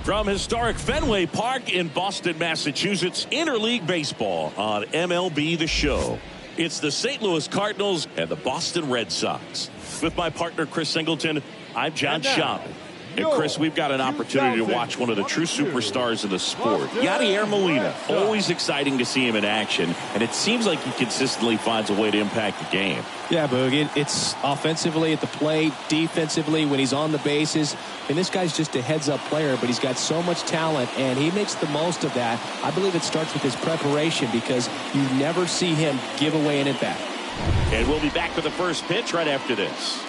From historic Fenway Park in Boston, Massachusetts, interleague baseball on MLB The Show. It's the St. Louis Cardinals and the Boston Red Sox. With my partner, Chris Singleton, I'm John Schaub. And Chris, we've got an opportunity to watch one of the true superstars of the sport, Yadier Molina. Always exciting to see him in action, and it seems like he consistently finds a way to impact the game. Yeah, Boog, it's offensively at the plate, defensively when he's on the bases. And this guy's just a heads-up player, but he's got so much talent, and he makes the most of that. I believe it starts with his preparation because you never see him give away an at-bat. And we'll be back with the first pitch right after this.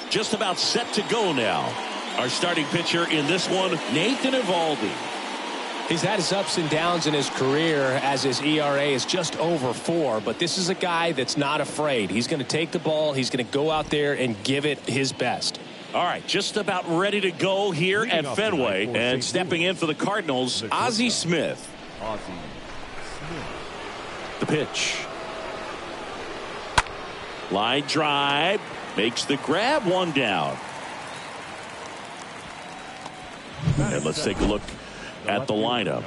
Just about set to go now. Our starting pitcher in this one, Nathan Eovaldi. He's had his ups and downs in his career as his ERA is just over 4, but this is a guy that's not afraid. He's going to take the ball. He's going to go out there and give it his best. All right, just about ready to go here at Fenway, and stepping in for the Cardinals, Ozzie Smith. The pitch. Line drive. Makes the grab, 1 down. And let's take a look at the lineup.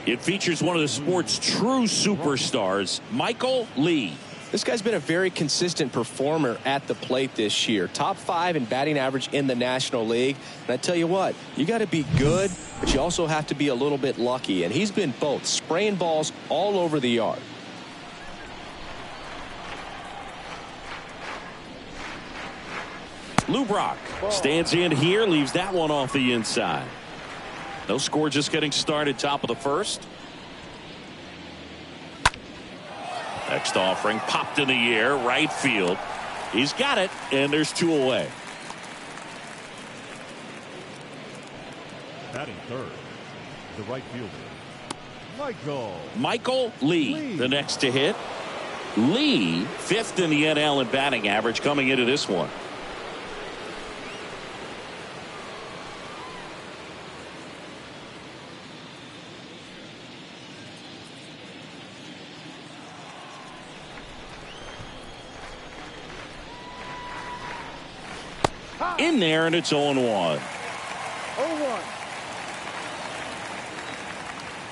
It features one of the sport's true superstars, Michael Lee. This guy's been a very consistent performer at the plate this year. Top 5 in batting average in the National League. And I tell you what, you got to be good, but you also have to be a little bit lucky. And he's been both, spraying balls all over the yard. Lou Brock stands in here, leaves that one off the inside. No score, just getting started, top of the first. Next offering popped in the air, right field. He's got it, and there's 2 away. Batting third, the right fielder, Michael Lee, the next to hit. Lee, 5th in the NL in batting average coming into this one. In there, and it's 0-1. 0-1.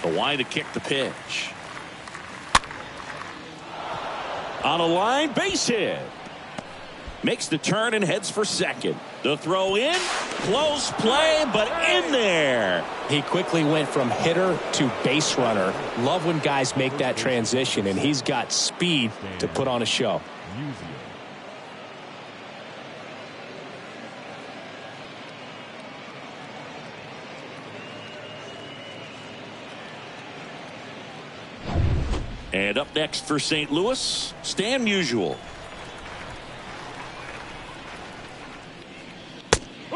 The line to kick the pitch. On a line, base hit. Makes the turn and heads for second. The throw in, close play, but in there. He quickly went from hitter to base runner. Love when guys make that transition, and he's got speed to put on a show. And up next for St. Louis, Stan Musial.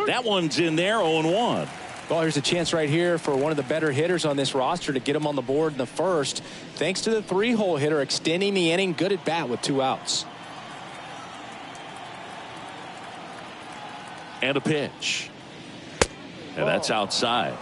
That one's in there, 0-1. Well, here's a chance right here for one of the better hitters on this roster to get him on the board in the first. Thanks to the 3-hole hitter extending the inning. Good at bat with 2 outs. And a pitch. And that's outside.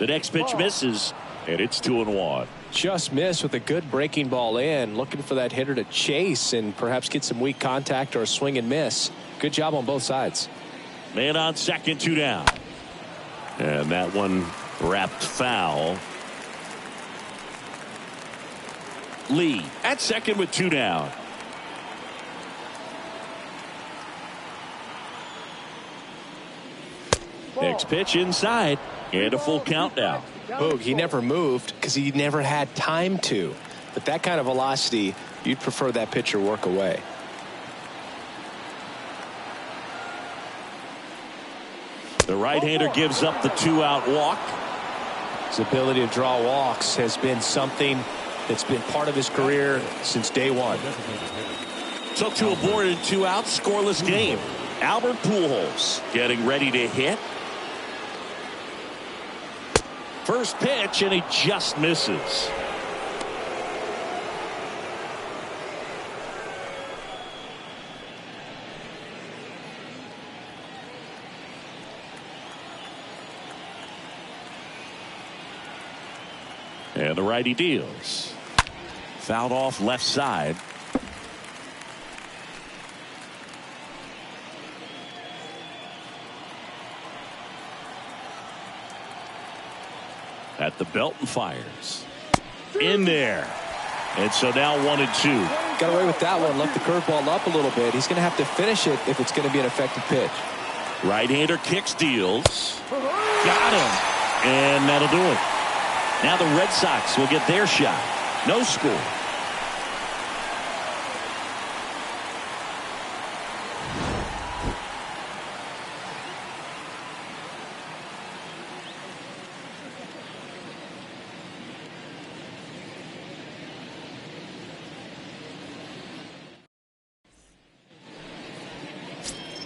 The next pitch misses, and it's 2-1. Just missed with a good breaking ball in. Looking for that hitter to chase and perhaps get some weak contact or a swing and miss. Good job on both sides. Man on second, 2 down. And that one wrapped foul. Lee at second with 2 down. Next pitch inside. And a full count now. Boog, he never moved because he never had time to. But that kind of velocity, you'd prefer that pitcher work away. The right-hander gives up the 2-out walk. His ability to draw walks has been something that's been part of his career since day one. Took to a board in 2 outs, scoreless game. Albert Pujols getting ready to hit. First pitch, and he just misses. And the righty deals. Fouled off left side. At the belt and fires. In there. And so now 1-2. Got away with that one. Left the curveball up a little bit. He's going to have to finish it if it's going to be an effective pitch. Right-hander kicks, deals. Got him. And that'll do it. Now the Red Sox will get their shot. No score.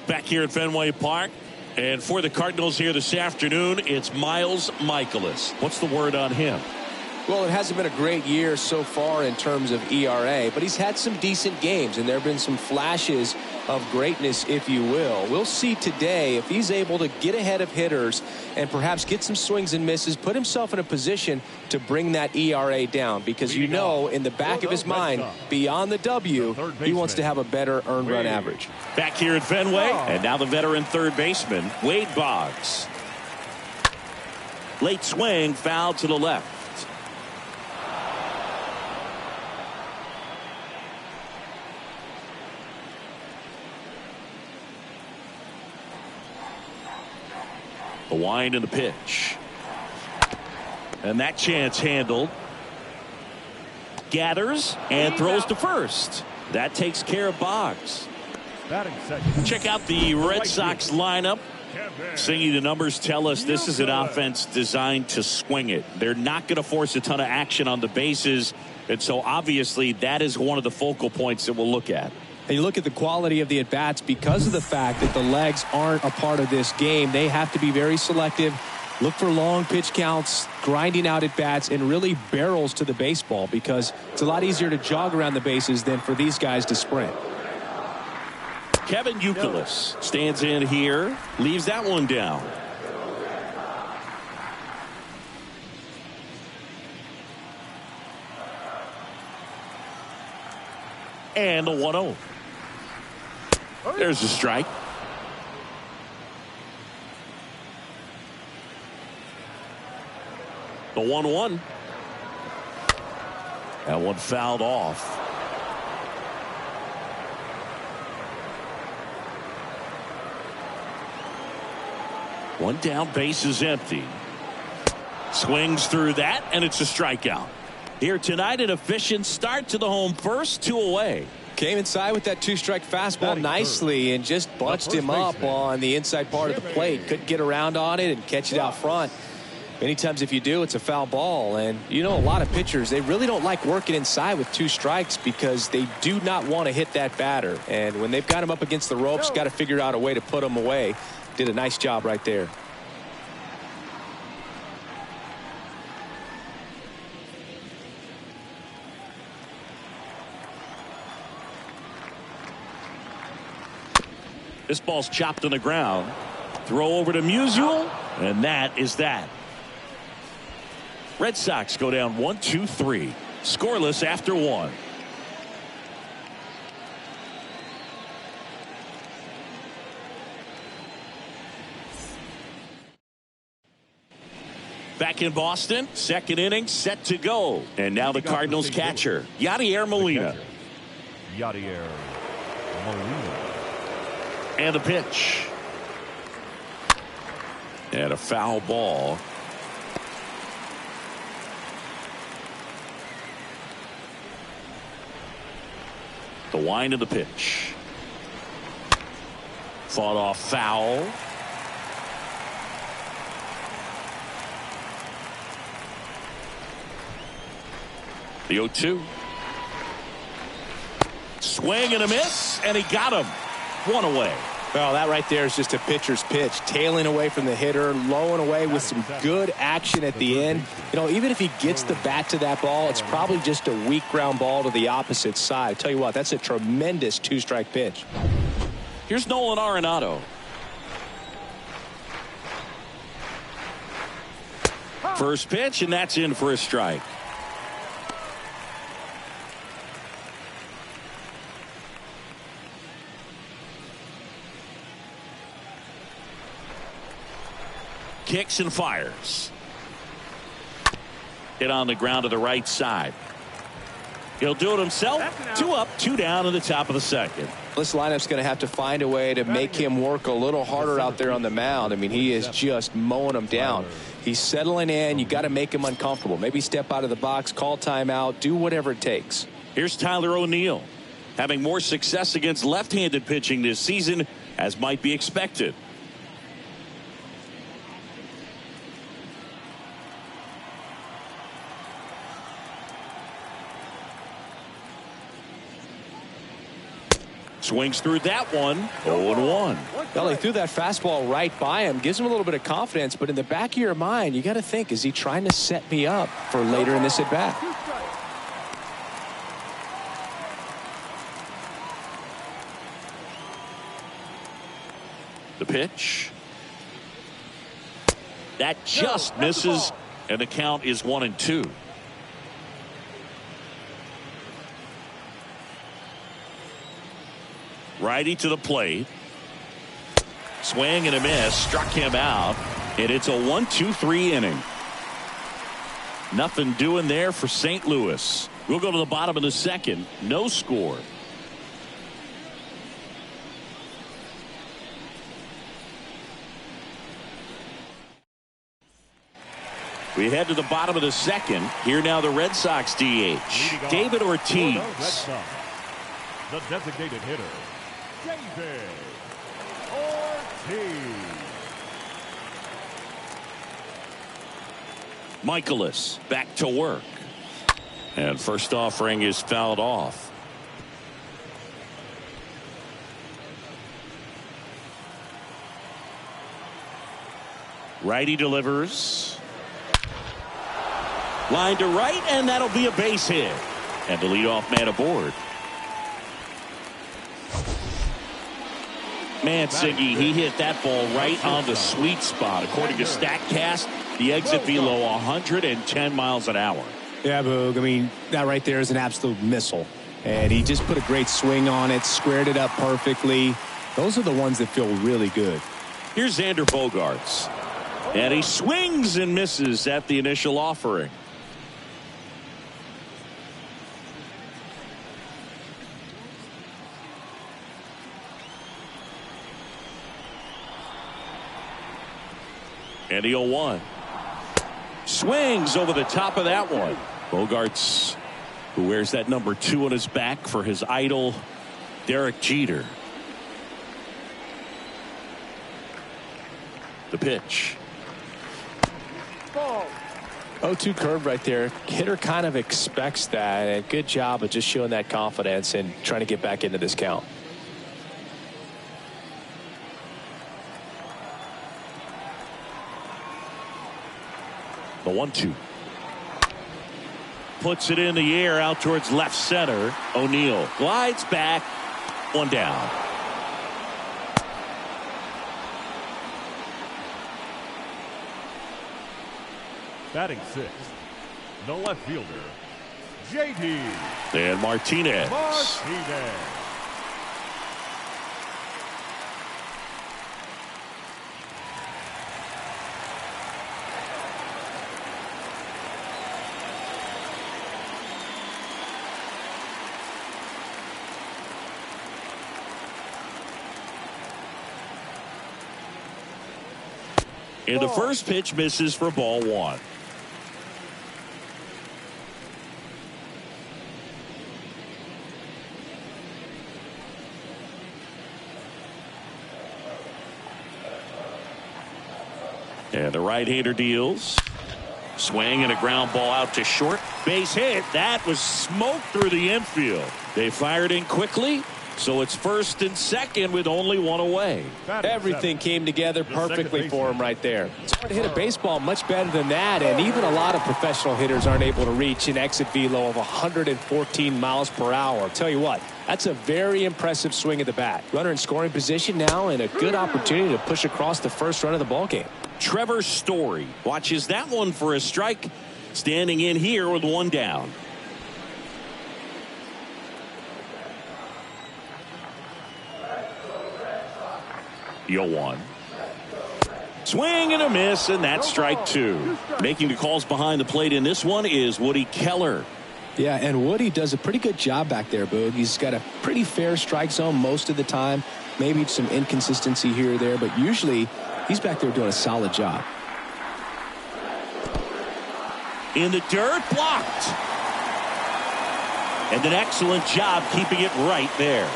Back here at Fenway Park. And for the Cardinals here this afternoon, it's Miles Mikolas. What's the word on him? Well, it hasn't been a great year so far in terms of ERA, but he's had some decent games, and there have been some flashes of greatness, if you will. We'll see today if he's able to get ahead of hitters and perhaps get some swings and misses, put himself in a position to bring that ERA down, because you know in the back of his mind, beyond the W, he wants to have a better earned run average. Back here at Fenway, and now the veteran third baseman, Wade Boggs. Late swing, foul to the left. The wind and the pitch. And that chance handled. Gathers and throws to first. That takes care of Boggs. Check out the Red Sox lineup. Singy, the numbers tell us this is an offense designed to swing it. They're not going to force a ton of action on the bases. And so obviously that is one of the focal points that we'll look at. And you look at the quality of the at-bats because of the fact that the legs aren't a part of this game. They have to be very selective, look for long pitch counts, grinding out at-bats, and really barrels to the baseball, because it's a lot easier to jog around the bases than for these guys to sprint. Kevin Youkilis stands in here, leaves that one down. And the 1-0. There's a strike. The 1-1. That one fouled off. One down, base is empty. Swings through that, and it's a strikeout. Here tonight, an efficient start to the home first, 2 away. Came inside with that two-strike fastball nicely and just bunched him up on the inside part of the plate. Couldn't get around on it and catch it out front. Many times if you do, it's a foul ball. And you know, a lot of pitchers, they really don't like working inside with 2 strikes because they do not want to hit that batter. And when they've got him up against the ropes, got to figure out a way to put him away. Did a nice job right there. This ball's chopped on the ground. Throw over to Musial, and that is that. Red Sox go down 1-2-3. Scoreless after 1. Back in Boston, second inning set to go. And now the Cardinals catcher, Yadier Molina. Yadier Molina. And the pitch. And a foul ball. The wind of the pitch. Fought off foul. The 0-2. Swing and a miss, and he got him. 1 away. Well, that right there is just a pitcher's pitch. Tailing away from the hitter, low and away with some good action at the end. You know, even if he gets the bat to that ball, it's probably just a weak ground ball to the opposite side. I tell you what, that's a tremendous 2-strike pitch. Here's Nolan Arenado. First pitch, and that's in for a strike. kicks and fires. Hit on the ground to the right side. He'll do it himself. 2 up, 2 down in the top of the second. This lineup's going to have to find a way to make him work a little harder out there on the mound. I mean, he is just mowing them down. He's settling in. You got to make him uncomfortable. Maybe step out of the box, call timeout, do whatever it takes. Here's Tyler O'Neill, having more success against left-handed pitching this season, as might be expected. Swings through that one. 0-1. Well, he threw that fastball right by him. Gives him a little bit of confidence. But in the back of your mind, you got to think, is he trying to set me up for later in this at-bat? The pitch. That just misses. And the count is 1-2. Righty to the plate. Swing and a miss. Struck him out. And it's a 1-2-3 inning. Nothing doing there for St. Louis. We'll go to the bottom of the second. No score. We head to the bottom of the second. Here now the Red Sox DH. David Ortiz. The designated hitter, David Ortiz. Michaelis back to work. And first offering is fouled off. Righty delivers. Line to right, and that'll be a base hit. And the leadoff man aboard. Mancini, he hit that ball right on the sweet spot. According to StatCast, the exit velo 110 miles an hour. Yeah, Boog. I mean, that right there is an absolute missile. And he just put a great swing on it, squared it up perfectly. Those are the ones that feel really good. Here's Xander Bogaerts. And he swings and misses at the initial offering. And the 0-1. Swings over the top of that one. Bogaerts, who wears that number 2 on his back for his idol, Derek Jeter. The pitch. 0-2 curve right there. Hitter kind of expects that. And good job of just showing that confidence and trying to get back into this count. The 1-2. Puts it in the air out towards left center. O'Neill glides back. 1 down. Batting 6th, the left fielder, J.D. And Martinez. And the first pitch misses for ball 1. And the right-hander deals. Swing and a ground ball out to short. Base hit. That was smoked through the infield. They fired in quickly. So it's first and second with only 1 away. Everything came together perfectly for him right there. It's hard to hit a baseball much better than that, and even a lot of professional hitters aren't able to reach an exit velo of 114 miles per hour. I'll tell you what, that's a very impressive swing at the bat. Runner in scoring position now, and a good opportunity to push across the first run of the ballgame. Trevor Story watches that one for a strike, standing in here with 1 down. The 0-1. Swing and a miss, and that's strike two. Making the calls behind the plate in this one is Woody Keller. Yeah, and Woody does a pretty good job back there, Boog. He's got a pretty fair strike zone most of the time. Maybe some inconsistency here or there, but usually he's back there doing a solid job. In the dirt, blocked. And an excellent job keeping it right there.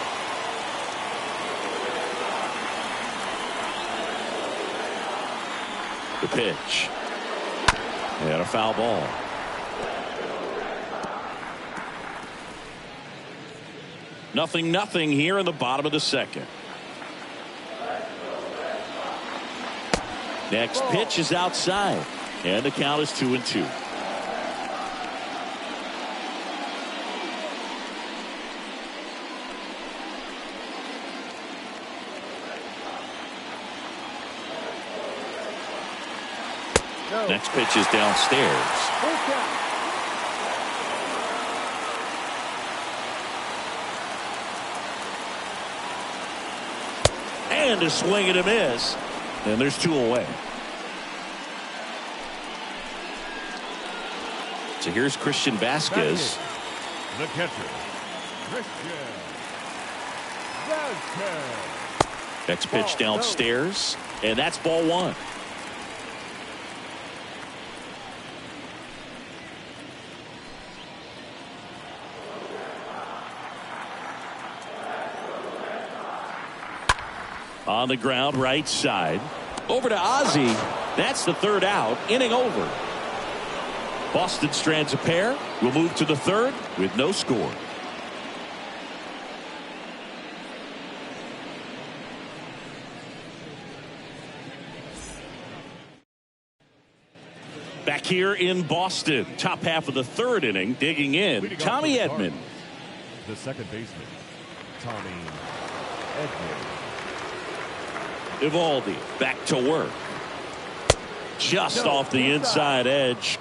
The pitch. And a foul ball. Nothing here in the bottom of the second. Next pitch is outside. And the count is 2-2. Next pitch is downstairs. And a swing and a miss. And there's two away. So here's Christian Vasquez. The catcher, Christian Vasquez. Next pitch downstairs. And that's ball one. On the ground, right side. Over to Ozzie. That's the third out. Inning over. Boston strands a pair. We'll move to the third with no score. Back here in Boston. Top half of the third inning. Digging in. Tommy Edman. The second baseman, Tommy Edman. Eovaldi back to work. Just off the inside edge.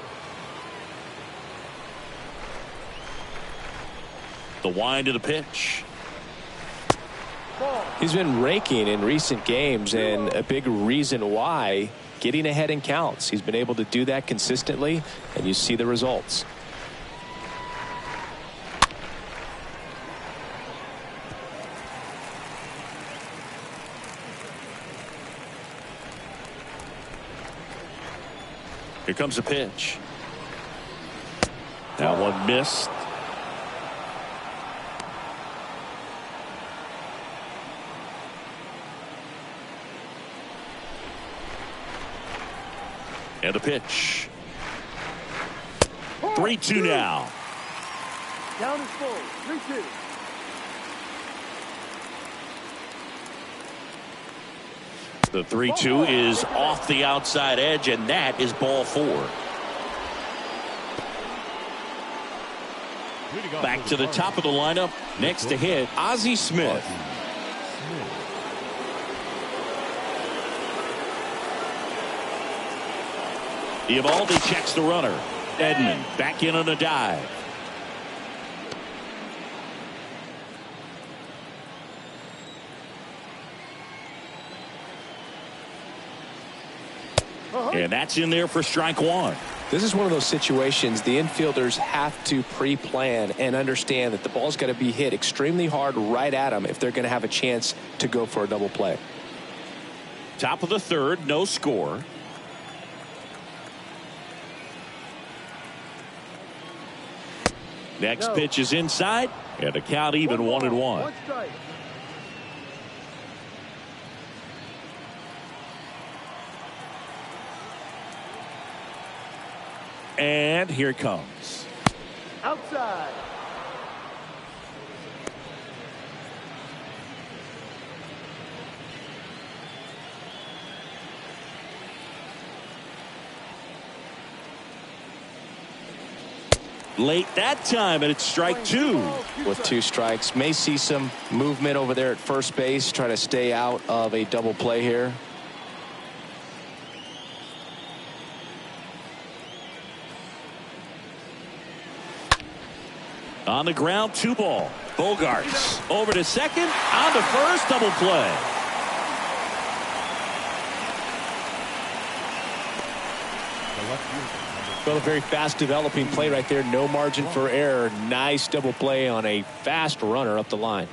The wind of the pitch. He's been raking in recent games, and a big reason why, getting ahead in counts. He's been able to do that consistently, and you see the results. Here comes a pitch. That one missed. And a pitch. 3-2 now. Down is full. 3-2. The 3-2 is off the outside edge, and that is ball four. Back to the top of the lineup. Next to hit, Ozzie Smith. Eovaldi checks the runner. Edman back in on a dive. And that's in there for strike one. This is one of those situations the infielders have to pre-plan and understand that the ball's got to be hit extremely hard right at them if they're going to have a chance to go for a double play. Top of the third, no score. Next pitch is inside, and the count even 1-1. One strike. And here it comes. Outside. Late that time, and it's strike two. With two strikes, may see some movement over there at first base, try to stay out of a double play here. On the ground, 2-ball. Boggs over to second, on to first, double play. Well, a very fast developing play right there. No margin for error. Nice double play on a fast runner up the line.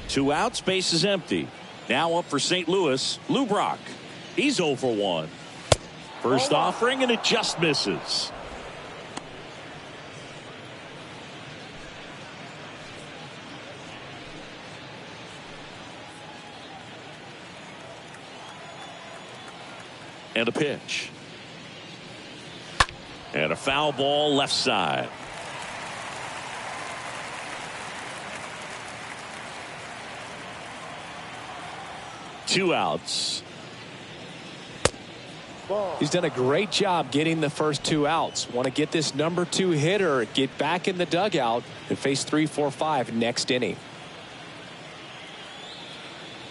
Two outs, base is empty. Now up for St. Louis, Lou Brock. He's 0 for 1. First offering, and it just misses. And a pitch. And a foul ball left side. Two outs. He's done a great job getting the first 2 outs. Want to get this number 2 hitter, get back in the dugout, and face 3, 4, 5 next inning.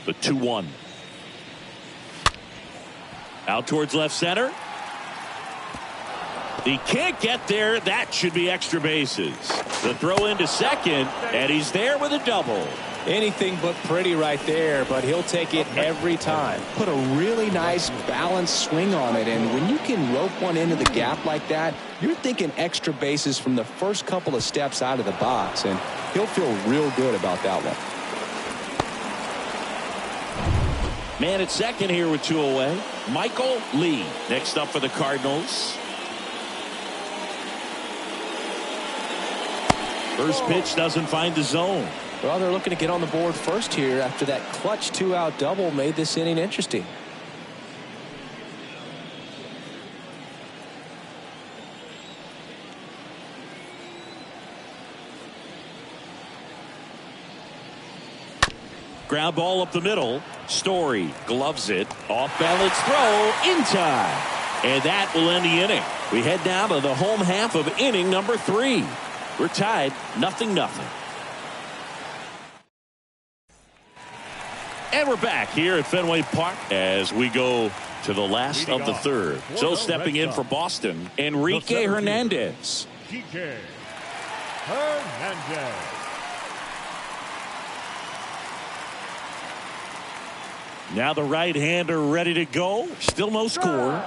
The 2-1. Out towards left center. He can't get there. That should be extra bases. The throw into second, and he's there with a double. Anything but pretty right there, but he'll take it every time. Put a really nice balanced swing on it, and when you can rope one into the gap like that, you're thinking extra bases from the first couple of steps out of the box, and he'll feel real good about that one. Man at second here with 2 away. Michael Lee next up for the Cardinals. First pitch doesn't find the zone. Well, they're looking to get on the board first here after that clutch 2-out double made this inning interesting. Ground ball up the middle. Story gloves it. Off balance throw in time. And that will end the inning. We head down to the home half of inning number 3. We're tied 0-0. And we're back here at Fenway Park as we go to the last of the third. So stepping in for Boston, Enrique Hernandez. DJ Hernandez. Now the right-hander ready to go. Still no score.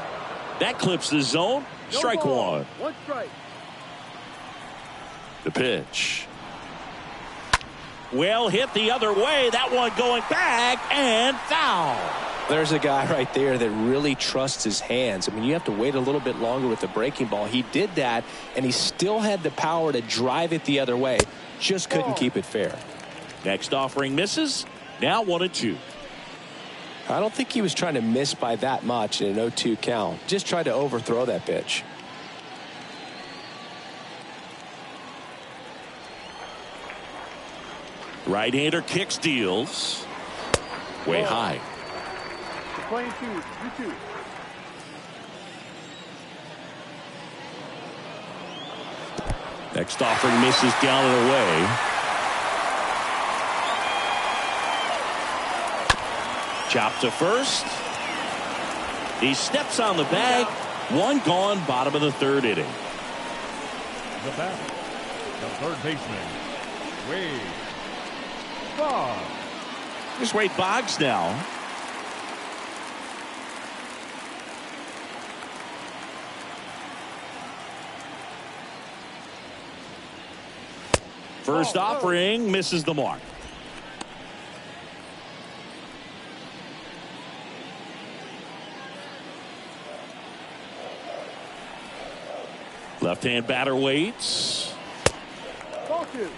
That clips the zone. Strike one. One strike. The pitch. Well hit the other way. That one going back and foul. There's a guy right there that really trusts his hands. I mean, you have to wait a little bit longer with the breaking ball. He did that, and he still had the power to drive it the other way. Just couldn't keep it fair. Next offering misses. Now 1-2. I don't think he was trying to miss by that much in an 0-2 count. Just tried to overthrow that pitch. Right-hander kicks, deals. Way high. Playing 2-2. Next offering misses down and away. Chop to first. He steps on the bag. One gone, bottom of the third inning. The batter, the third baseman, Wade Boggs. Here's Wade Boggs now. First offering misses the mark. Left-hand batter waits. Ball 2.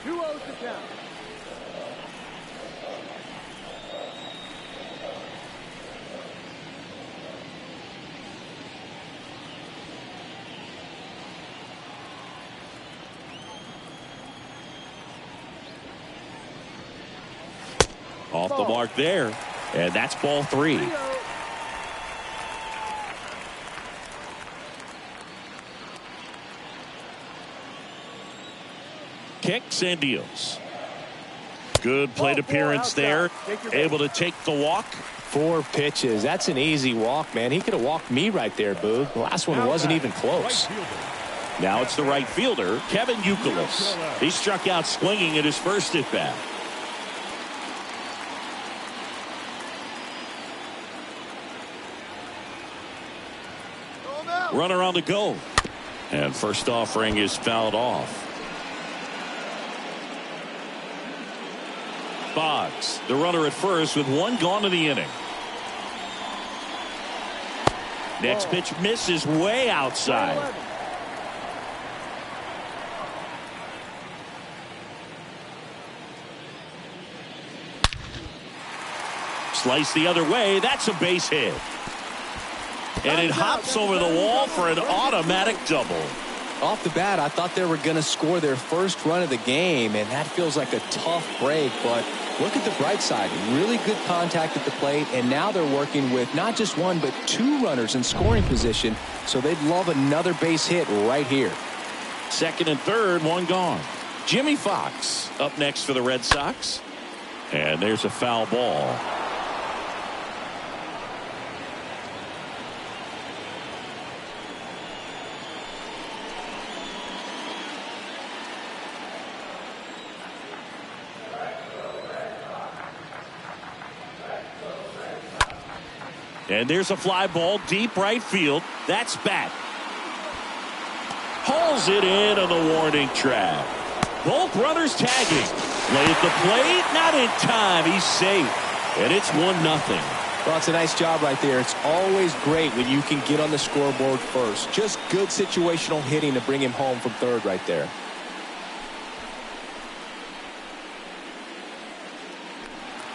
2-0 to count. Off the mark there. And that's ball 3. 3-0. Kicks and deals. Good plate appearance there. Able to take the walk. 4 pitches. That's an easy walk, man. He could have walked me right there, Boog. The last one wasn't even close. Now it's the right fielder, Kevin Youkilis. He struck out swinging at his first at bat. Runner on the go. And first offering is fouled off. Boggs, the runner at first with one gone in the inning. Next pitch misses way outside. Slice the other way. That's a base hit. And it hops over the wall for an automatic double. Off the bat, I thought they were going to score their first run of the game, and that feels like a tough break. But look at the bright side. Really good contact at the plate, and now they're working with not just one, but two runners in scoring position. So they'd love another base hit right here. Second and third, one gone. Jimmy Fox up next for the Red Sox. And there's a foul ball. And there's a fly ball deep right field. That's back. Hauls it in on the warning track. Both runners tagging. Play at the plate. Not in time. He's safe. And it's 1-0. Well, it's a nice job right there. It's always great when you can get on the scoreboard first. Just good situational hitting to bring him home from third right there.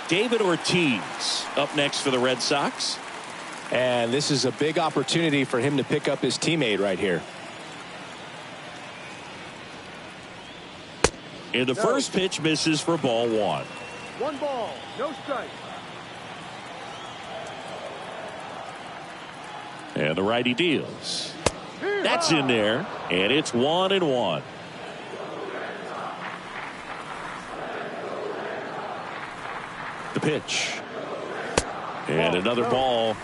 David Ortiz up next for the Red Sox. And this is a big opportunity for him to pick up his teammate right here. And the first pitch misses for ball one. 1 ball, no strike. And the righty deals. That's in there. And it's 1-1. The pitch. And another ball.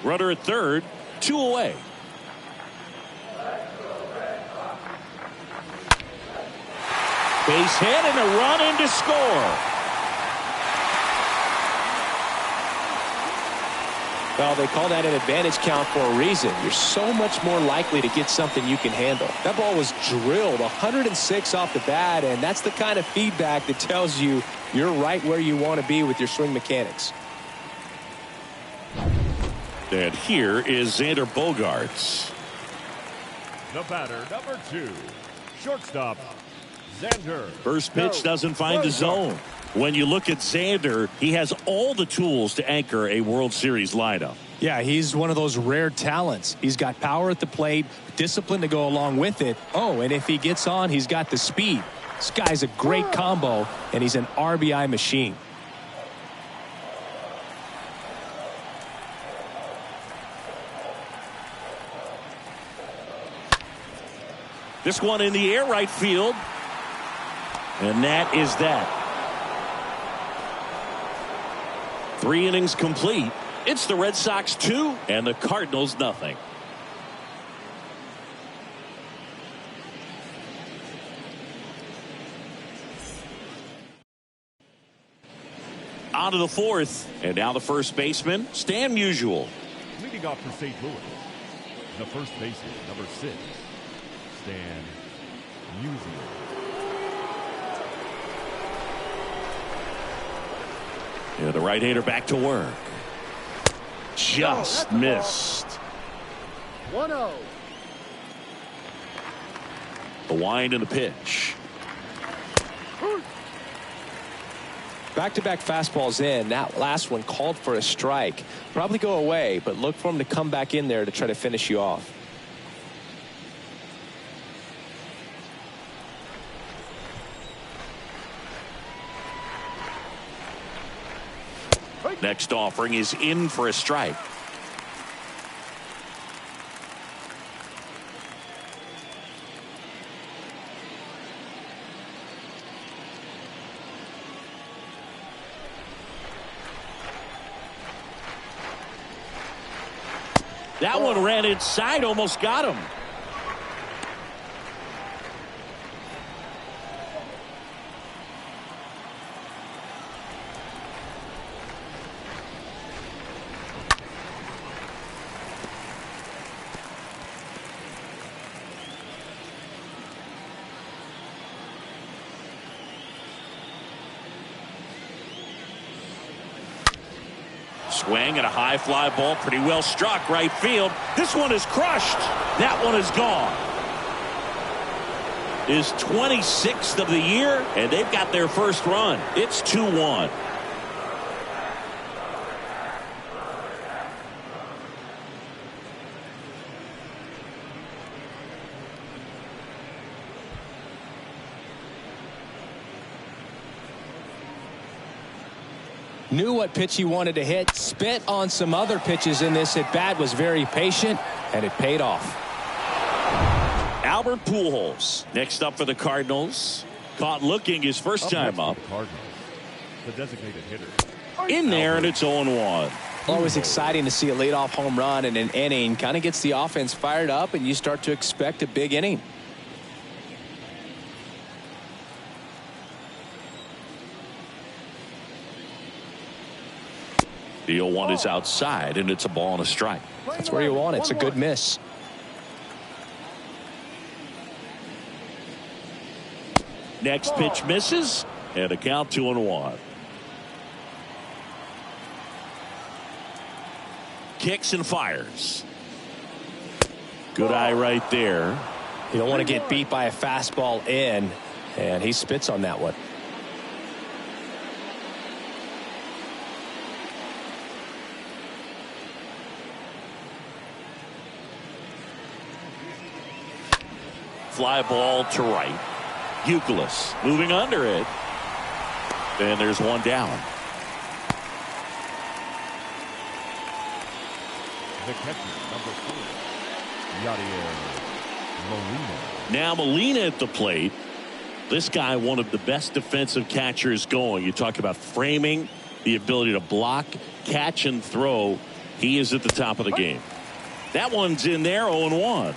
Runner at third, 2 away. Base hit and a run in to score. Well, they call that an advantage count for a reason. You're so much more likely to get something you can handle. That ball was drilled 106 off the bat, and that's the kind of feedback that tells you you're right where you want to be with your swing mechanics. And here is Xander Bogaerts. The batter, number 2, shortstop, Xander. First pitch doesn't find the zone. When you look at Xander, he has all the tools to anchor a World Series lineup. Yeah, he's one of those rare talents. He's got power at the plate, discipline to go along with it. Oh, and if he gets on, he's got the speed. This guy's a great combo, and he's an RBI machine. This one in the air right field. And that is that. 3 innings complete. It's the Red Sox 2 and the Cardinals nothing. On to the 4th. And now the first baseman, Stan Musial. Leading off for St. Louis, the first baseman, number 6, Stan Musial. Yeah, the right-hander back to work. Just missed. 1-0. The wind and the pitch. Back-to-back fastballs in. That last one called for a strike. Probably go away, but look for him to come back in there to try to finish you off. Next offering is in for a strike. That one ran inside, almost got him. Swing and a high fly ball, pretty well struck right field. This one is crushed. That one is gone. His 26th of the year, and they've got their first run. It's 2-1. Knew what pitch he wanted to hit. Spit on some other pitches in this at bat. Was very patient, and it paid off. Albert Pujols next up for the Cardinals. Caught looking his first time up. Cardinals, the designated hitter. In there, and it's 0-1. Always exciting to see a leadoff home run in an inning. Kind of gets the offense fired up, and you start to expect a big inning. The 0-1 is outside, and it's a ball and a strike. That's where you want it. It's a good miss. Next pitch misses, and a count 2-1. Kicks and fires. Good eye right there. You don't want to get beat by a fastball in, and he spits on that one. Fly ball to right. Euclid moving under it. And there's one down. The catcher, number 4, Yadier Molina. Now Molina at the plate. This guy, one of the best defensive catchers going. You talk about framing, the ability to block, catch, and throw. He is at the top of the game. That one's in there, 0-1.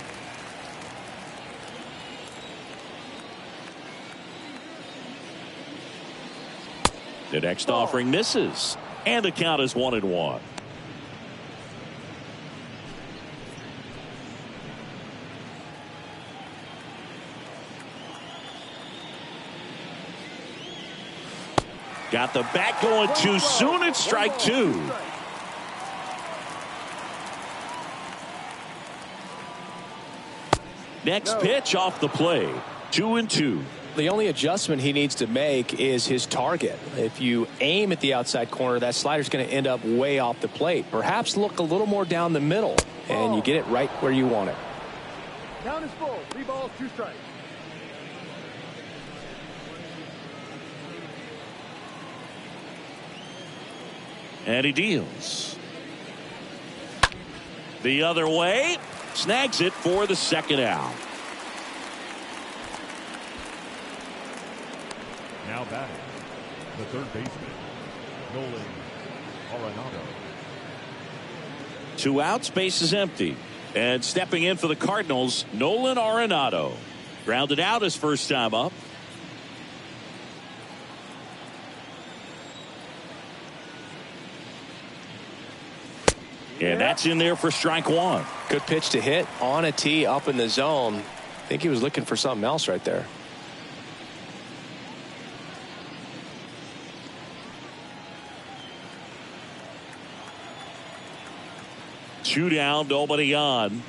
The next offering misses, and the count is 1-1. Got the bat going too soon. It's strike 2. Next pitch off the play. 2-2. The only adjustment he needs to make is his target. If you aim at the outside corner, that slider's going to end up way off the plate. Perhaps look a little more down the middle, and you get it right where you want it. Count is full. 3 balls, 2 strikes. And he deals. The other way. Snags it for the second out. Now batting, the third baseman, Nolan Arenado. 2 outs, base is empty. And stepping in for the Cardinals, Nolan Arenado. Grounded out his first time up. And that's in there for strike 1. Good pitch to hit on a tee up in the zone. I think he was looking for something else right there. Two down, nobody on.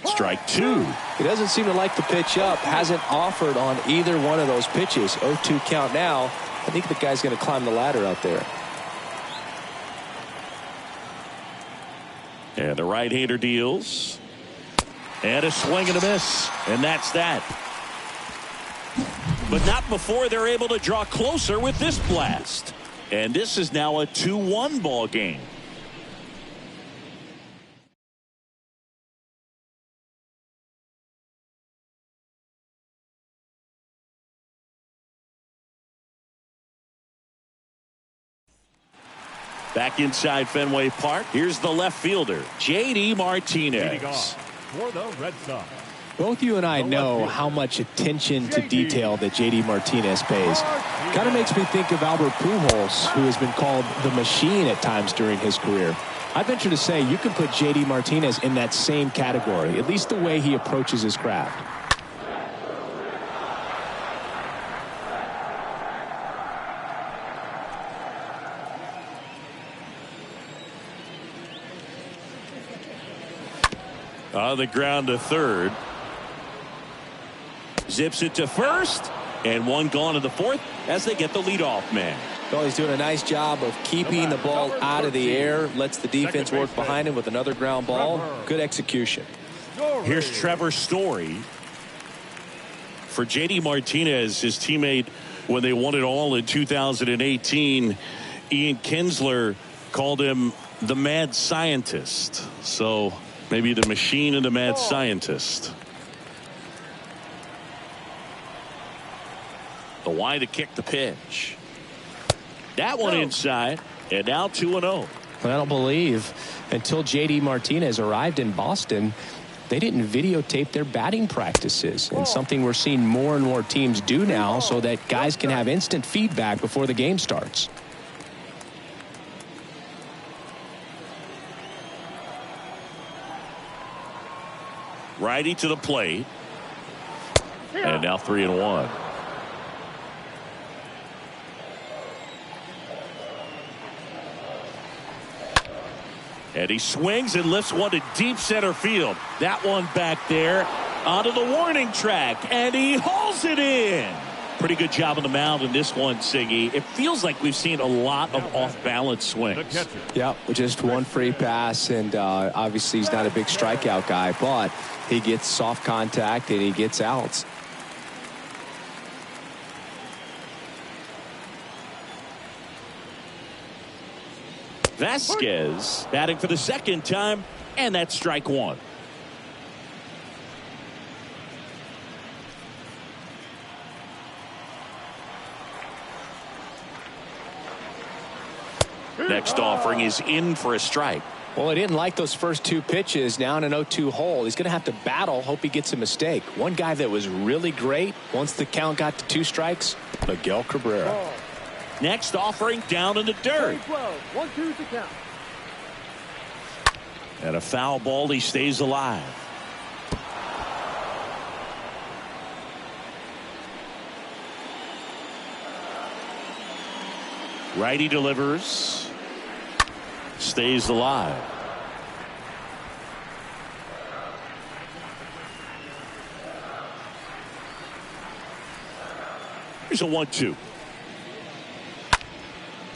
Strike 2. He doesn't seem to like the pitch up. Hasn't offered on either one of those pitches. 0-2 count now. I think the guy's going to climb the ladder out there. And the right-hander deals. And a swing and a miss. And that's that. But not before they're able to draw closer with this blast. And this is now a 2-1 ball game. Back inside Fenway Park, here's the left fielder, J.D. Martinez. Leading off for the Red Sox. Both you and I know how much attention to detail that J.D. Martinez pays. Kind of makes me think of Albert Pujols, who has been called the machine at times during his career. I venture to say you can put J.D. Martinez in that same category, at least the way he approaches his craft. On the ground to third. Zips it to first. And one gone in the fourth as they get the leadoff man. Well, he's doing a nice job of keeping the ball out of the air. Lets the defense work behind him with another ground ball. Good execution. Here's Trevor Story. For J.D. Martinez, his teammate, when they won it all in 2018, Ian Kinsler called him the mad scientist. So maybe the machine and the mad scientist. The wide to kick the pitch. That one inside, and now 2-0. Well, I don't believe until J.D. Martinez arrived in Boston, they didn't videotape their batting practices, and something we're seeing more and more teams do now so that guys can have instant feedback before the game starts. Righty to the plate. And now 3-1. And he swings and lifts one to deep center field. That one back there onto the warning track. And he hauls it in. Pretty good job on the mound in this one, Siggy. It feels like we've seen a lot of off-balance swings. Yeah, just one free pass, and obviously he's not a big strikeout guy, but he gets soft contact and he gets outs. Vasquez batting for the second time, and that's strike one. Next offering is in for a strike. Well, he didn't like those first two pitches. Now in an 0-2 hole, he's going to have to battle. Hope he gets a mistake. One guy that was really great once the count got to 2 strikes, Miguel Cabrera. Next offering down in the dirt. 1-2 to count. And a foul ball. He stays alive. Righty delivers. Stays alive. Here's a 1-2.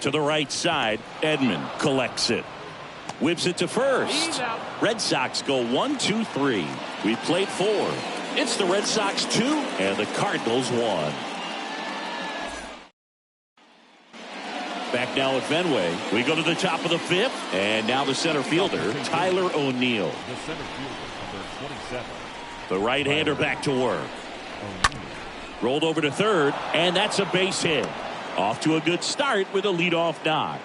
To the right side, Edman collects it. Whips it to first. Red Sox go 1-2-3. We played 4. It's the Red Sox 2 and the Cardinals 1. Back now at Fenway. We go to the top of the 5th. And now the center fielder, Tyler O'Neill. The center fielder, number 27. The right-hander back to work. Rolled over to third, and that's a base hit. Off to a good start with a leadoff knock.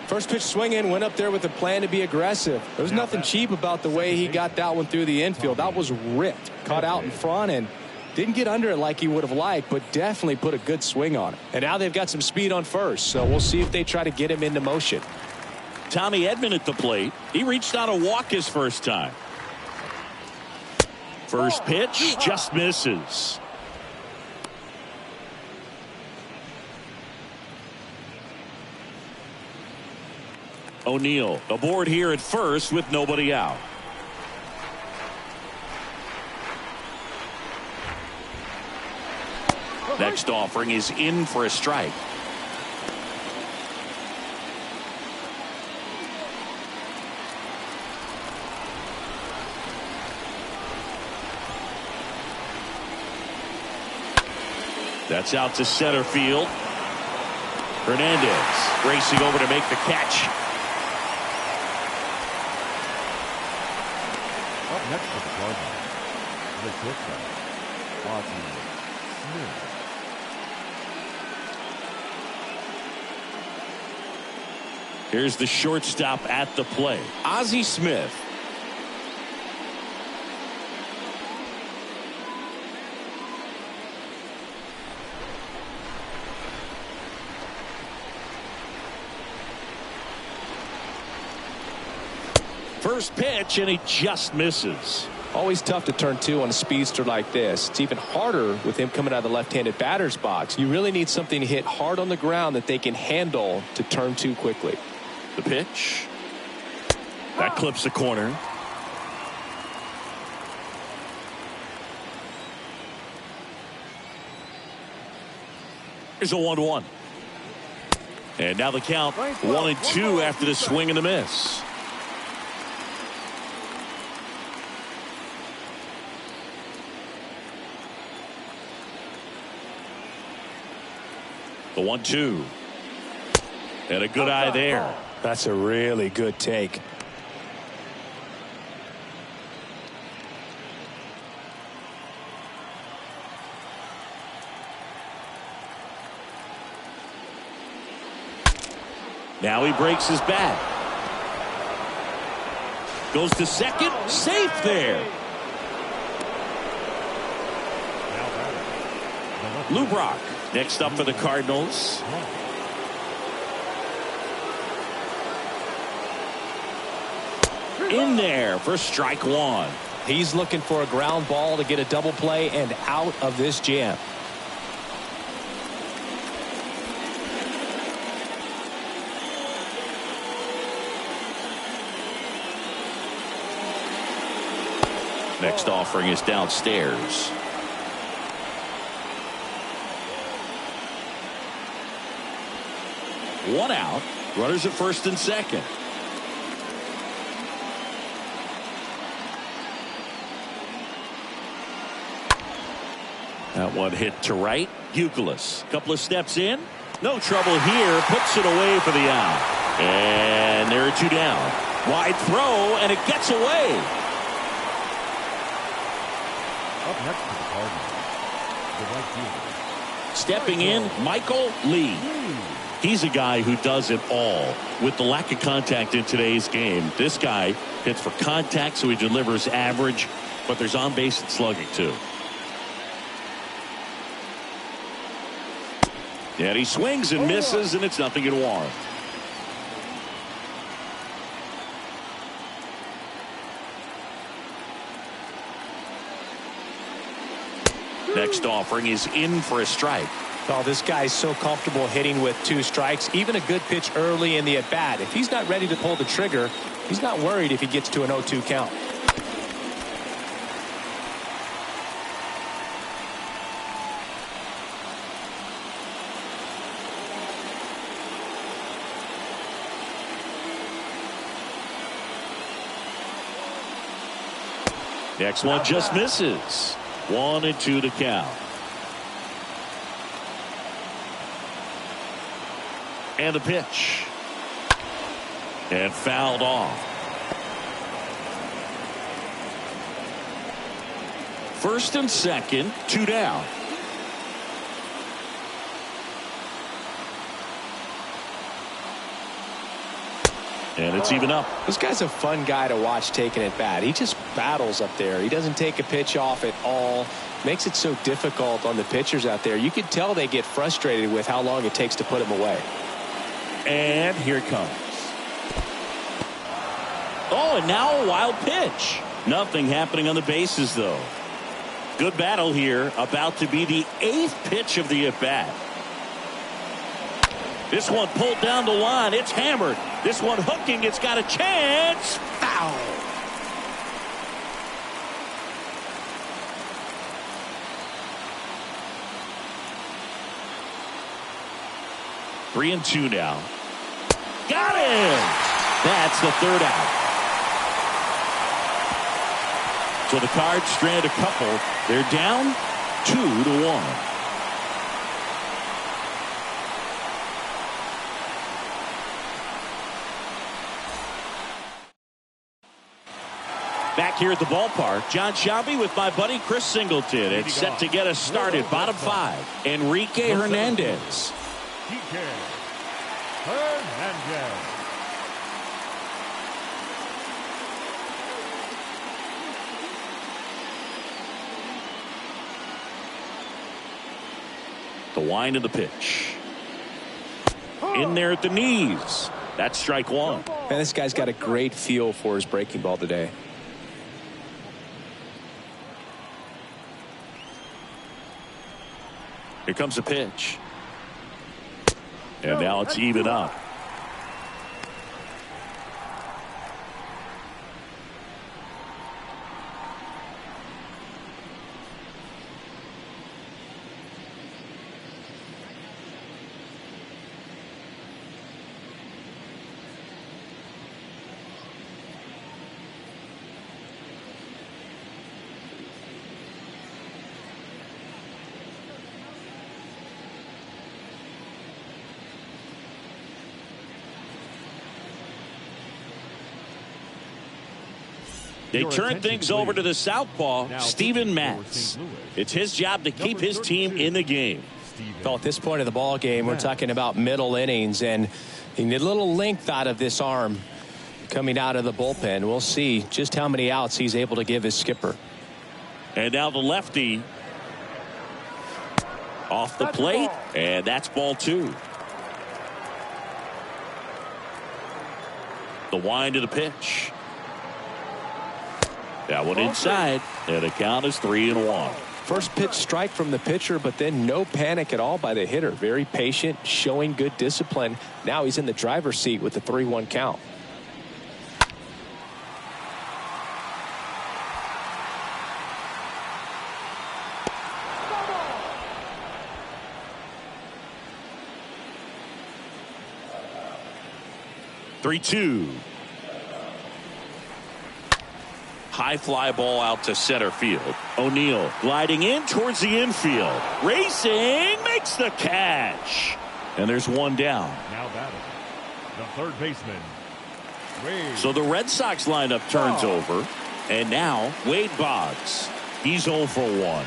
First pitch swinging, went up there with a plan to be aggressive. There's nothing cheap about the way he got that one through the infield. That was ripped, caught out in front, and didn't get under it like he would have liked, but definitely put a good swing on it. And now they've got some speed on first, so we'll see if they try to get him into motion. Tommy Edman at the plate. He reached on a walk his first time. First pitch just misses. O'Neill aboard here at first with nobody out. Next offering is in for a strike. That's out to center field. Hernandez racing over to make the catch. Up next for the Cardinals, the shortstop, Boggs. Here's the shortstop at the plate, Ozzie Smith. First pitch, and he just misses. Always tough to turn two on a speedster like this. It's even harder with him coming out of the left-handed batter's box. You really need something to hit hard on the ground that they can handle to turn two quickly. The pitch. That clips the corner. Here's a 1-1. And now the count 1-2 after the swing and the miss. The 1-2. And a good eye there. That's a really good take. Now he breaks his bat. Goes to second. Safe there. Lou Brock next up for the Cardinals. In there for strike one. He's looking for a ground ball to get a double play and out of this jam. Next offering is downstairs. One out. Runners at first and second. That one hit to right. Youkilis. Couple of steps in. No trouble here. Puts it away for the out. And there are two down. Wide throw, and it gets away. Up next to the Cardinals, the right fielder. Stepping in, Michael Lee. He's a guy who does it all. With the lack of contact in today's game, this guy hits for contact, so he delivers average, but there's on base and slugging too. And he swings and misses, and it's 0-1. Next offering is in for a strike. Oh, this guy's so comfortable hitting with two strikes. Even a good pitch early in the at-bat. If he's not ready to pull the trigger, he's not worried if he gets to an 0-2 count. Next one just misses. 1-2 to count. And the pitch. And fouled off. First and second, two down. And it's even up. This guy's a fun guy to watch taking at bat. He just battles up there. He doesn't take a pitch off at all. Makes it so difficult on the pitchers out there. You can tell they get frustrated with how long it takes to put him away. And here it comes. Oh, and now a wild pitch. Nothing happening on the bases, though. Good battle here. About to be the 8th pitch of the at-bat. This one pulled down the line. It's hammered. This one hooking. It's got a chance. Foul. Three and two now. Got him. That's the third out. So the Cards strand a couple. They're down 2-1. Back here at the ballpark, John Shelby with my buddy Chris Singleton. It's set to get us started. Bottom five, Enrique Hernandez. The wind of the pitch. In there at the knees. That's strike one. Man, this guy's got a great feel for his breaking ball today. Here comes the pitch. And now it's even up. They turn things over to the southpaw, Steven Matz. It's his job to keep his team in the game. Well, at this point of the ball game, we're talking about middle innings, and you need a little length out of this arm coming out of the bullpen. We'll see just how many outs he's able to give his skipper. And now the lefty off the plate, and that's ball two. The wind of the pitch. That one inside, and the count is 3-1. First pitch strike from the pitcher, but then no panic at all by the hitter. Very patient, showing good discipline. Now he's in the driver's seat with the 3-1 count. Three-two. High fly ball out to center field. O'Neill gliding in towards the infield. Racing, makes the catch. And there's one down. Now batting, the third baseman, Wade. So the Red Sox lineup turns over. And now Wade Boggs. He's 0 for 1.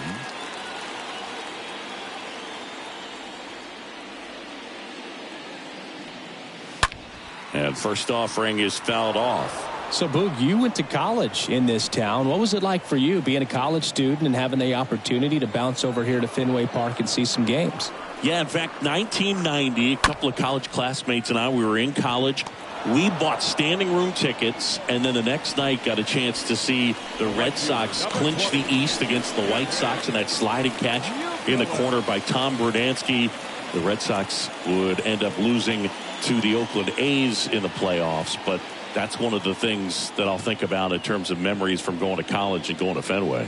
And first offering is fouled off. So, Boog, you went to college in this town. What was it like for you being a college student and having the opportunity to bounce over here to Fenway Park and see some games? Yeah, in fact, 1990, a couple of college classmates and I, we were in college. We bought standing room tickets, and then the next night got a chance to see the Red Sox clinch the East against the White Sox in that sliding catch in the corner by Tom Brudansky. The Red Sox would end up losing to the Oakland A's in the playoffs, but that's one of the things that I'll think about in terms of memories from going to college and going to Fenway.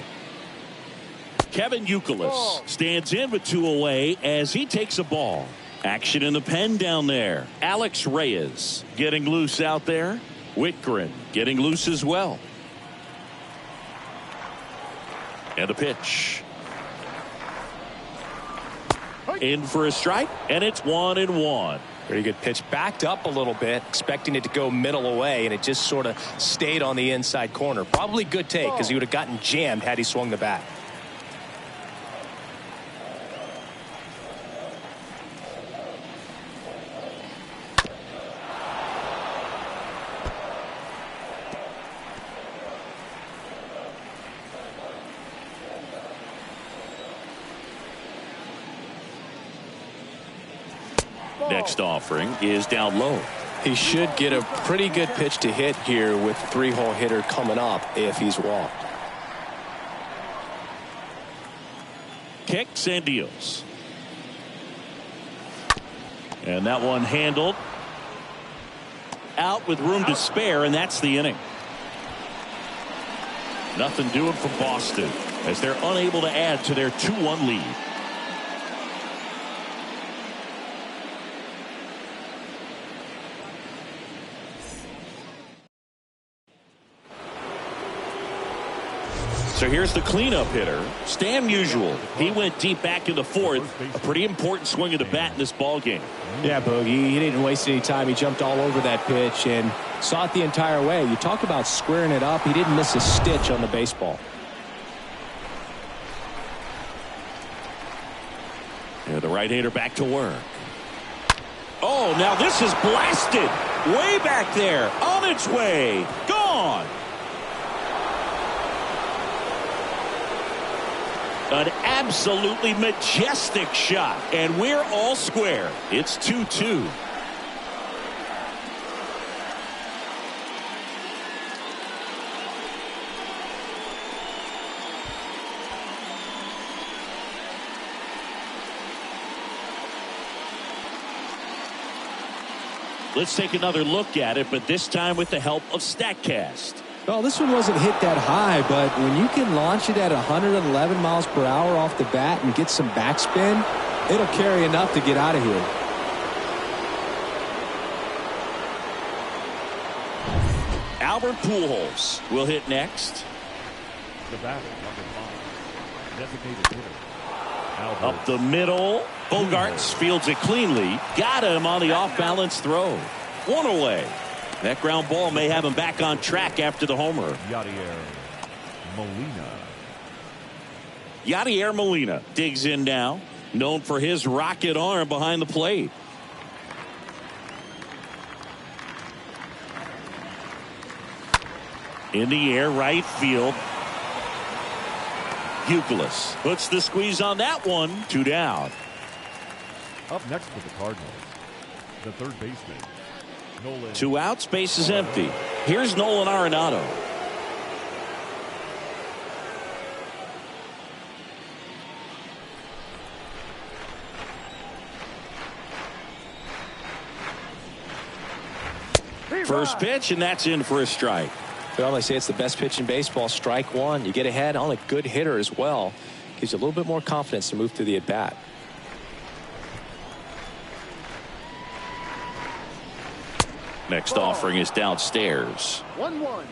Kevin Youkilis stands in with 2 away as he takes a ball. Action in the pen down there. Alex Reyes getting loose out there. Whitgren getting loose as well. And a pitch. In for a strike, and it's 1-1. Very good pitch. Backed up a little bit, expecting it to go middle away, and it just sort of stayed on the inside corner. Probably good take, because he would have gotten jammed had he swung the bat. Next offering is down low. He should get a pretty good pitch to hit here with 3-hole hitter coming up if he's walked. Kicks and deals. And that one handled. Out with room to spare, and that's the inning. Nothing doing for Boston as they're unable to add to their 2-1 lead. So here's the cleanup hitter, Stan Musial. He went deep back in the fourth. A pretty important swing of the bat in this ball game. Yeah, Bogey, he didn't waste any time. He jumped all over that pitch and saw it the entire way. You talk about squaring it up. He didn't miss a stitch on the baseball. And the right-hander back to work. Oh, now this is blasted. Way back there. On its way. Gone. An absolutely majestic shot. And we're all square. It's 2-2. Let's take another look at it, but this time with the help of StatCast. Well, this one wasn't hit that high, but when you can launch it at 111 miles per hour off the bat and get some backspin, it'll carry enough to get out of here. Albert Pujols will hit next. The batter, number 5, designated hitter. Albert. Up the middle. Bogarts fields it cleanly. Got him on the off-balance throw. One away. That ground ball may have him back on track after the homer. Yadier Molina digs in now. Known for his rocket arm behind the plate. In the air, right field. Youkilis puts the squeeze on that one. 2 down. Up next for the Cardinals, the third baseman, Nolan. 2 outs, base is empty. Here's Nolan Arenado. First pitch, and that's in for a strike. Well, they say it's the best pitch in baseball. Strike one. You get ahead on a good hitter as well. Gives you a little bit more confidence to move through the at-bat. Next offering is downstairs. 1-1.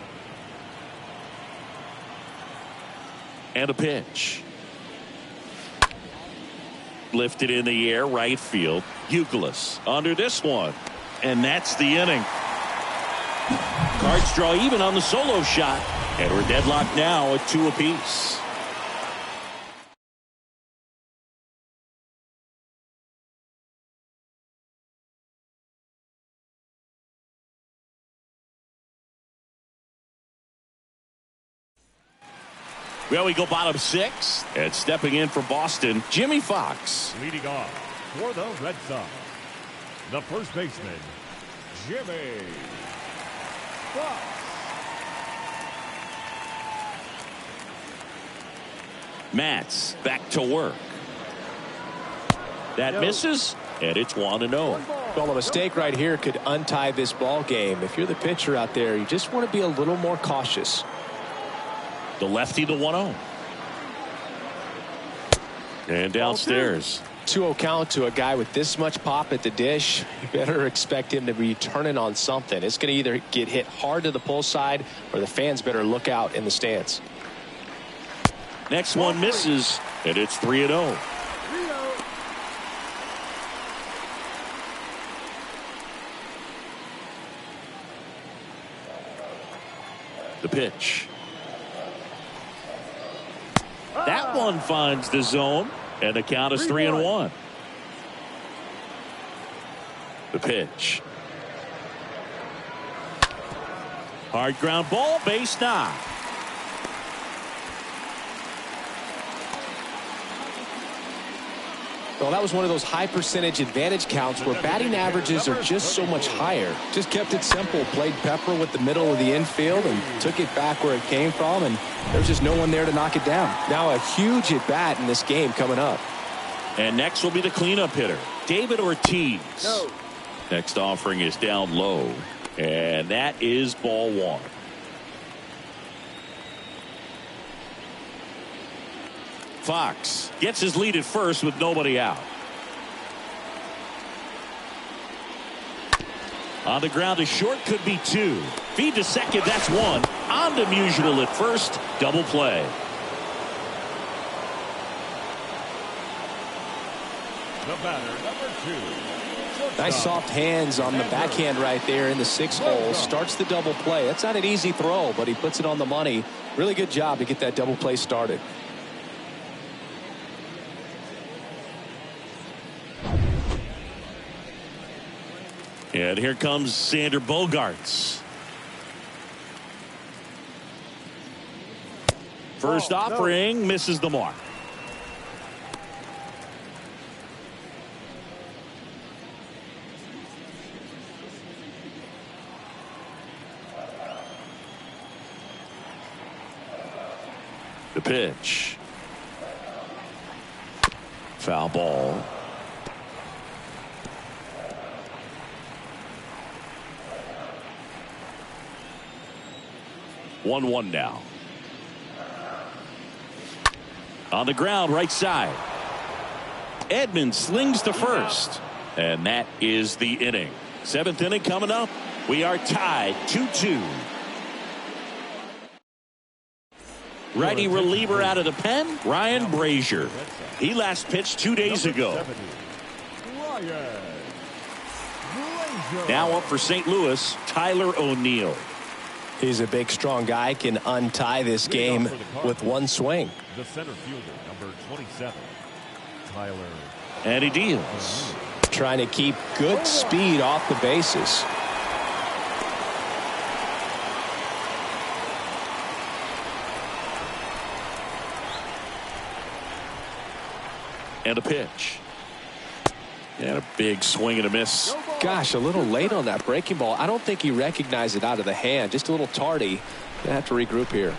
And a pitch. Lifted in the air, right field. Youkilis under this one. And that's the inning. Cards draw even on the solo shot. And we're deadlocked now at 2 apiece. Well, we go bottom 6. And stepping in for Boston, Jimmy Fox. Leading off for the Red Sox, the first baseman, Jimmy Fox. Matz back to work. That misses, and it's 1-0. Well, a mistake right here could untie this ball game. If you're the pitcher out there, you just want to be a little more cautious. The lefty, the 1-0. And downstairs. 2-0 count to a guy with this much pop at the dish. You better expect him to be turning on something. It's going to either get hit hard to the pull side, or the fans better look out in the stands. Next one misses, and it's 3-0. The pitch. That one finds the zone, and the count is 3-1. The pitch. Hard ground ball, base knock. Well, that was one of those high percentage advantage counts where batting averages are just so much higher. Just kept it simple, played pepper with the middle of the infield and took it back where it came from, and there's just no one there to knock it down. Now a huge at bat in this game coming up. And next will be the cleanup hitter, David Ortiz. No. Next offering is down low, and that is ball 1. Fox gets his lead at first with nobody out. On the ground, a short could be 2. Feed to second, that's 1. On to Musial at first, double play. The batter, number 2. Nice soft hands on the backhand right there in the 6 hole. Starts the double play. That's not an easy throw, but he puts it on the money. Really good job to get that double play started. And here comes Sander Bogarts. First offering misses the mark. The pitch. Foul ball. One now. On the ground, right side. Edmonds slings to first. And that is the inning. Seventh inning coming up. We are tied 2-2. Righty reliever out of the pen, Ryan Brazier. He last pitched 2 days ago. Now up for St. Louis, Tyler O'Neill. He's a big, strong guy, can untie this game with one swing. The center fielder, number 27, Tyler. And he deals. Trying to keep good speed off the bases. And a pitch. And a big swing and a miss. Gosh, a little late on that breaking ball. I don't think he recognized it out of the hand. Just a little tardy. Gonna have to regroup here.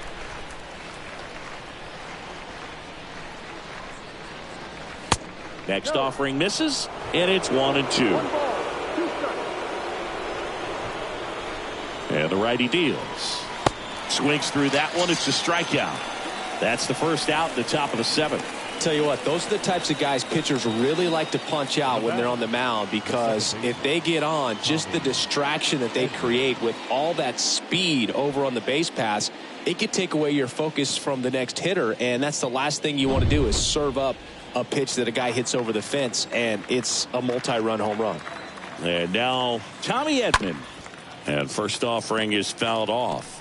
Next offering misses, and it's 1-2. And the righty deals. Swings through that one. It's a strikeout. That's the first out, the top of the seventh. Tell you what, those are the types of guys pitchers really like to punch out when they're on the mound, because if they get on, just the distraction that they create with all that speed over on the base pass, it could take away your focus from the next hitter, and that's the last thing you want to do is serve up a pitch that a guy hits over the fence, and it's a multi-run home run. And now Tommy Edman. And first offering is fouled off.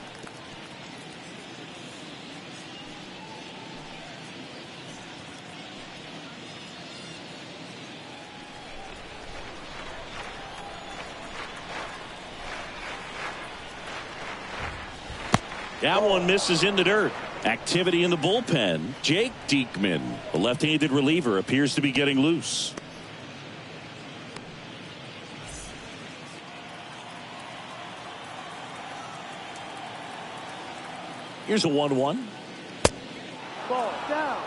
That one misses in the dirt. Activity in the bullpen. Jake Diekman, the left-handed reliever, appears to be getting loose. Here's a 1-1. Ball down.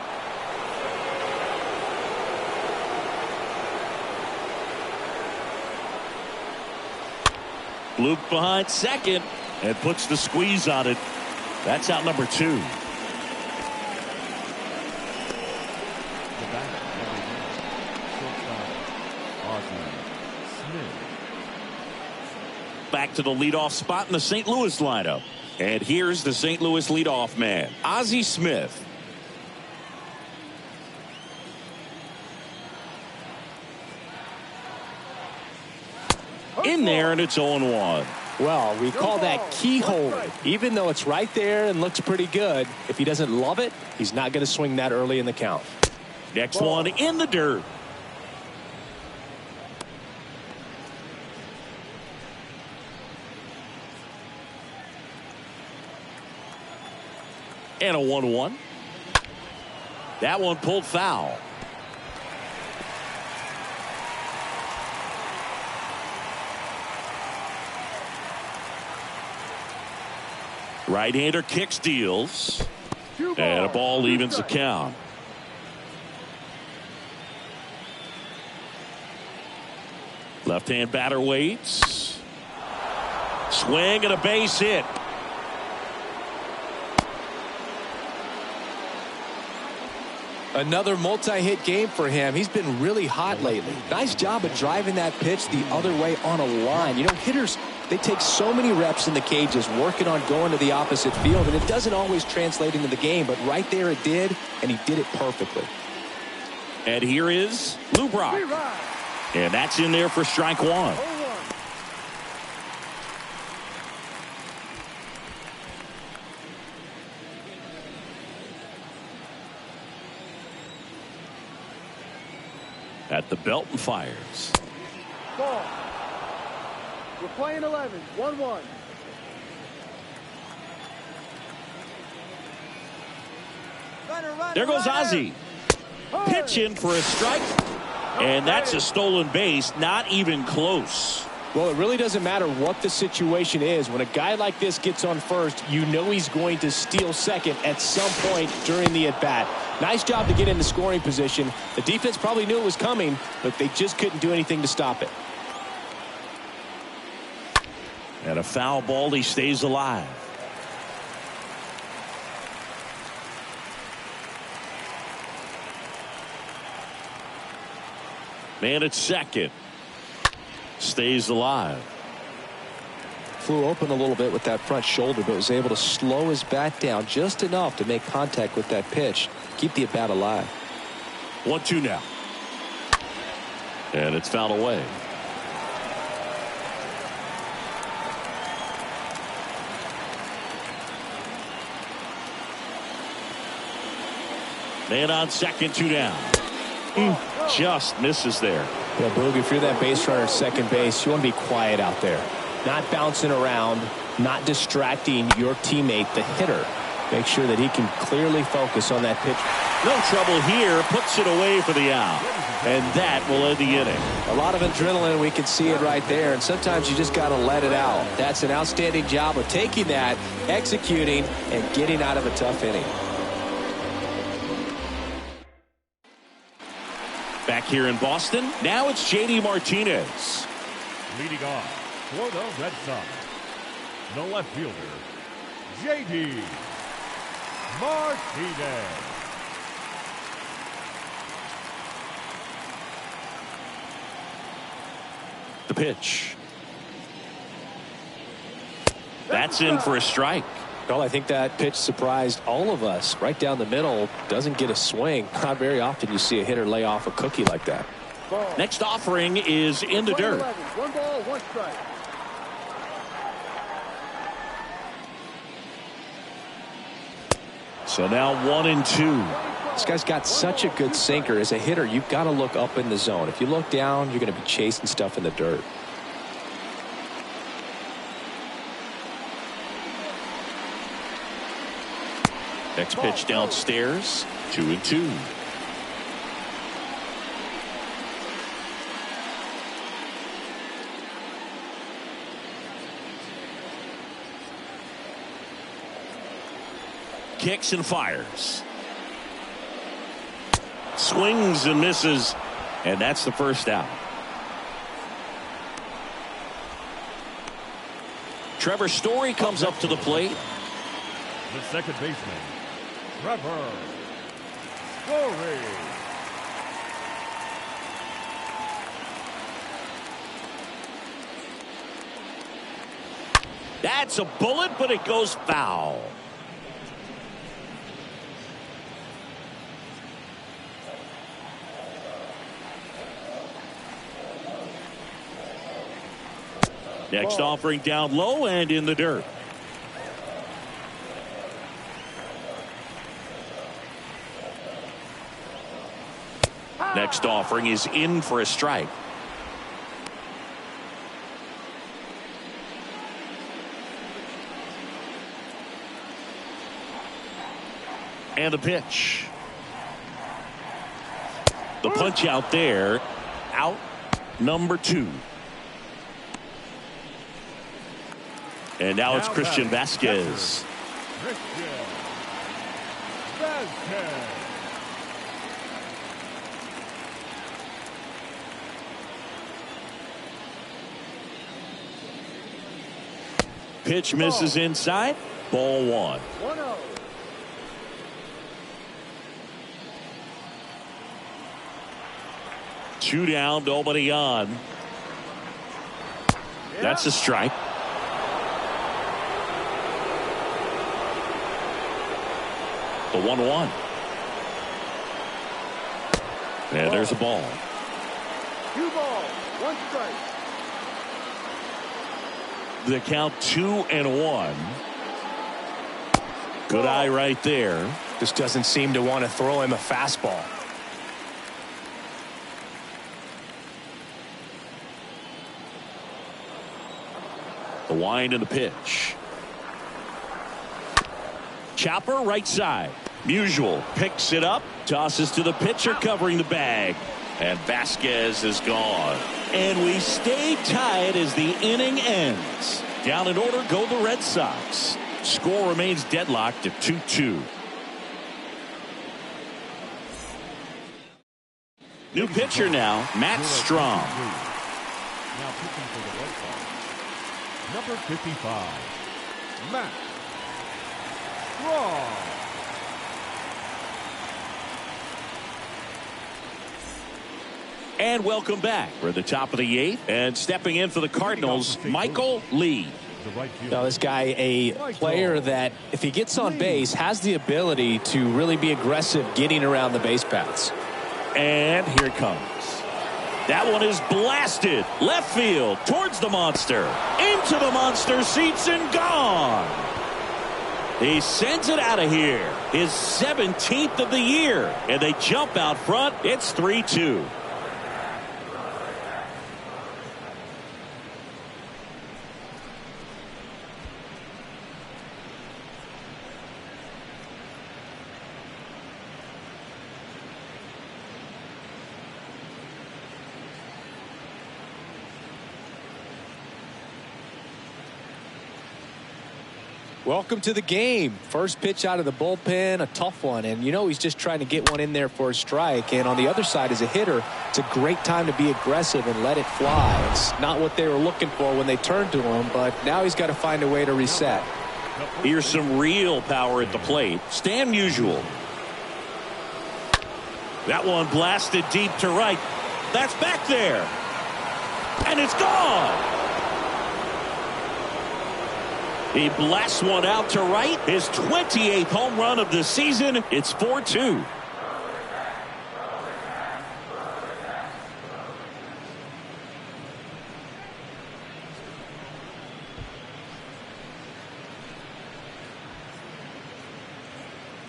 Luke behind second and puts the squeeze on it. That's out number 2. Back to the leadoff spot in the St. Louis lineup. And here's the St. Louis leadoff man, Ozzie Smith. In there, and it's 0-1. Well, we call that keyhole. Even though it's right there and looks pretty good, if he doesn't love it, he's not going to swing that early in the count. Next one in the dirt. And a 1-1. That one pulled foul. Right-hander kicks, deals. And a ball evens the count. Left-hand batter waits. Swing and a base hit. Another multi-hit game for him. He's been really hot lately. Nice job of driving that pitch the other way on a line. You know, hitters, they take so many reps in the cages working on going to the opposite field, and it doesn't always translate into the game, but right there it did, and he did it perfectly. And here is Lou Brock. And that's in there for strike 1. At the belt and fires. Ball. We're playing 11. 1-1. There goes Ozzie. Pitch in for a strike. And that's a stolen base. Not even close. Well, it really doesn't matter what the situation is. When a guy like this gets on first, you know he's going to steal second at some point during the at-bat. Nice job to get into scoring position. The defense probably knew it was coming, but they just couldn't do anything to stop it. And a foul ball. He stays alive. Man at second. Stays alive. Flew open a little bit with that front shoulder, but was able to slow his bat down just enough to make contact with that pitch. Keep the at-bat alive. 1-2 now. And it's fouled away. Man on second, 2 down. Just misses there. Yeah, Boog, if you're that base runner at second base, you want to be quiet out there. Not bouncing around, not distracting your teammate, the hitter. Make sure that he can clearly focus on that pitch. No trouble here. Puts it away for the out. And that will end the inning. A lot of adrenaline. We can see it right there. And sometimes you just got to let it out. That's an outstanding job of taking that, executing, and getting out of a tough inning. Back here in Boston, now it's J.D. Martinez. Leading off for the Red Sox, the left fielder, J.D. Martinez. The pitch. That's in for a strike. Well, I think that pitch surprised all of us. Right down the middle, doesn't get a swing. Not very often you see a hitter lay off a cookie like that. Next offering is in the dirt. 1 ball, 1 strike. So now 1-2. This guy's got such a good sinker. As a hitter, you've got to look up in the zone. If you look down, you're going to be chasing stuff in the dirt. Next pitch downstairs. 2-2. Kicks and fires. Swings and misses. And that's the first out. Trevor Story comes up to the plate. The second baseman, Trevor Story. That's a bullet, but it goes foul. Next offering down low and in the dirt. Next offering is in for a strike. And the pitch. The punch out there. Out number 2. And now it's Christian Vasquez. Christian Vasquez. Pitch misses inside. Ball 1. 1-0. Two down, nobody on. That's a strike. The 1-1. And there's a ball. 2 balls, 1 strike. The count 2-1. Good eye right there. Just doesn't seem to want to throw him a fastball. The wind and the pitch. Chopper right side. Musial picks it up. Tosses to the pitcher covering the bag. And Vasquez is gone. And we stay tied as the inning ends. Down in order go the Red Sox. Score remains deadlocked at 2-2. New pitcher now, Matt Strom. Now pitching for the Red Sox, number 55, Matt Strom. And welcome back. We're at the top of the 8th. And stepping in for the Cardinals, Michael Lee. Now, this guy, a player that, if he gets on base, has the ability to really be aggressive getting around the base paths. And here it comes. That one is blasted. Left field towards the monster. Into the monster seats and gone. He sends it out of here. His 17th of the year. And they jump out front. It's 3-2. Welcome to the game. First pitch out of the bullpen, a tough one. And, he's just trying to get one in there for a strike. And on the other side, as a hitter, it's a great time to be aggressive and let it fly. It's not what they were looking for when they turned to him, but now he's got to find a way to reset. Here's some real power at the plate. Stan Musial. That one blasted deep to right. That's back there. And it's gone. He blasts one out to right. His 28th home run of the season. It's 4-2.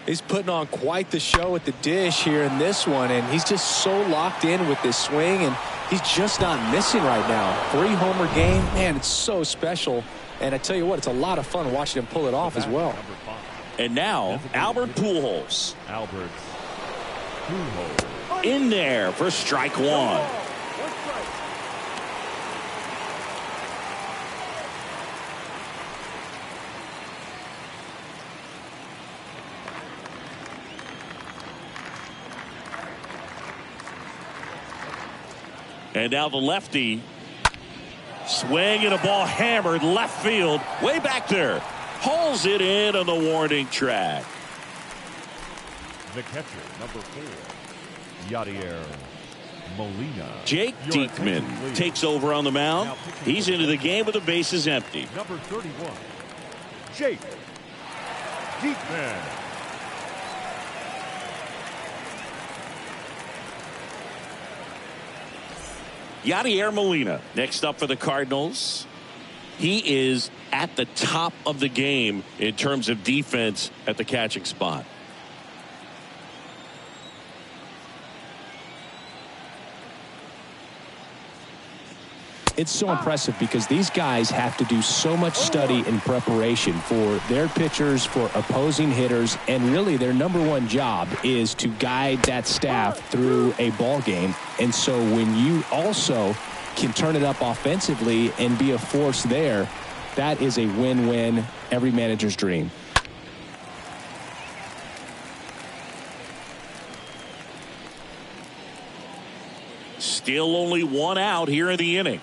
He's putting on quite the show at the dish here in this one, and he's just so locked in with this swing, and he's just not missing right now. 3-homer game, man, it's so special. And I tell you what, it's a lot of fun watching him pull it off as well. And now, Albert Pujols. Albert Pujols. In there for strike one. And now the lefty. Swing and a ball hammered left field. Way back there. Hauls it in on the warning track. The catcher, number 4, Yadier Molina. Jake Diekman takes over on the mound. He's into the game with the bases empty. Number 31, Jake Diekman. Yadier Molina next up for the Cardinals. He is at the top of the game in terms of defense at the catching spot. It's so impressive because these guys have to do so much study and preparation for their pitchers, for opposing hitters, and really their number one job is to guide that staff through a ball game. And so when you also can turn it up offensively and be a force there, that is a win-win, every manager's dream. Still only one out here in the inning.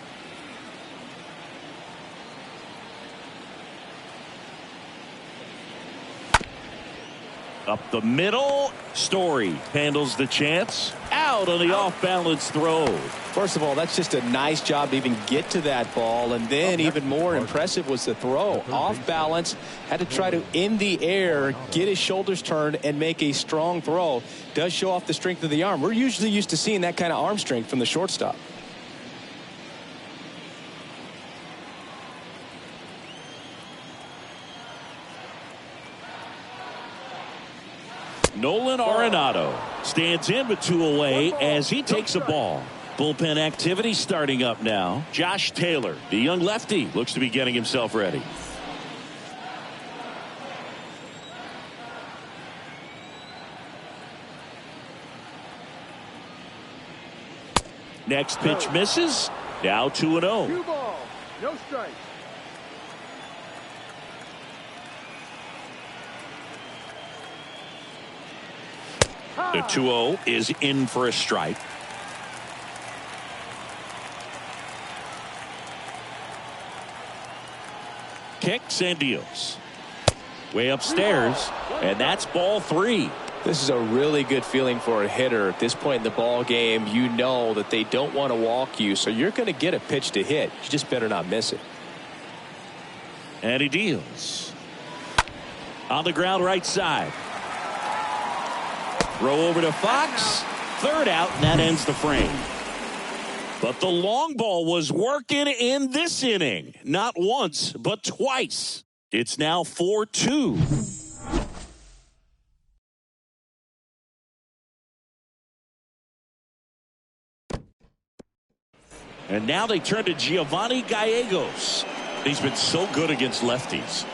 Up the middle, Story handles the chance. Out on the off-balance throw. First of all, that's just a nice job to even get to that ball, and then even more impressive was the throw. Off balance, had to try to, in the air, get his shoulders turned and make a strong throw. Does show off the strength of the arm. We're usually used to seeing that kind of arm strength from the shortstop. Nolan Arenado stands in with 2 away as he takes a ball. Bullpen activity starting up now. Josh Taylor, the young lefty, looks to be getting himself ready. Next pitch misses. Now 2-0. 2 balls, no strikes. The 2-0 is in for a strike. Kicks and deals. Way upstairs, and that's ball 3. This is a really good feeling for a hitter. At this point in the ball game, you know that they don't want to walk you, so you're going to get a pitch to hit. You just better not miss it. And he deals. On the ground right side. Throw over to Fox. Third out, and that ends the frame. But the long ball was working in this inning. Not once, but twice. It's now 4-2. And now they turn to Giovanni Gallegos. He's been so good against lefties.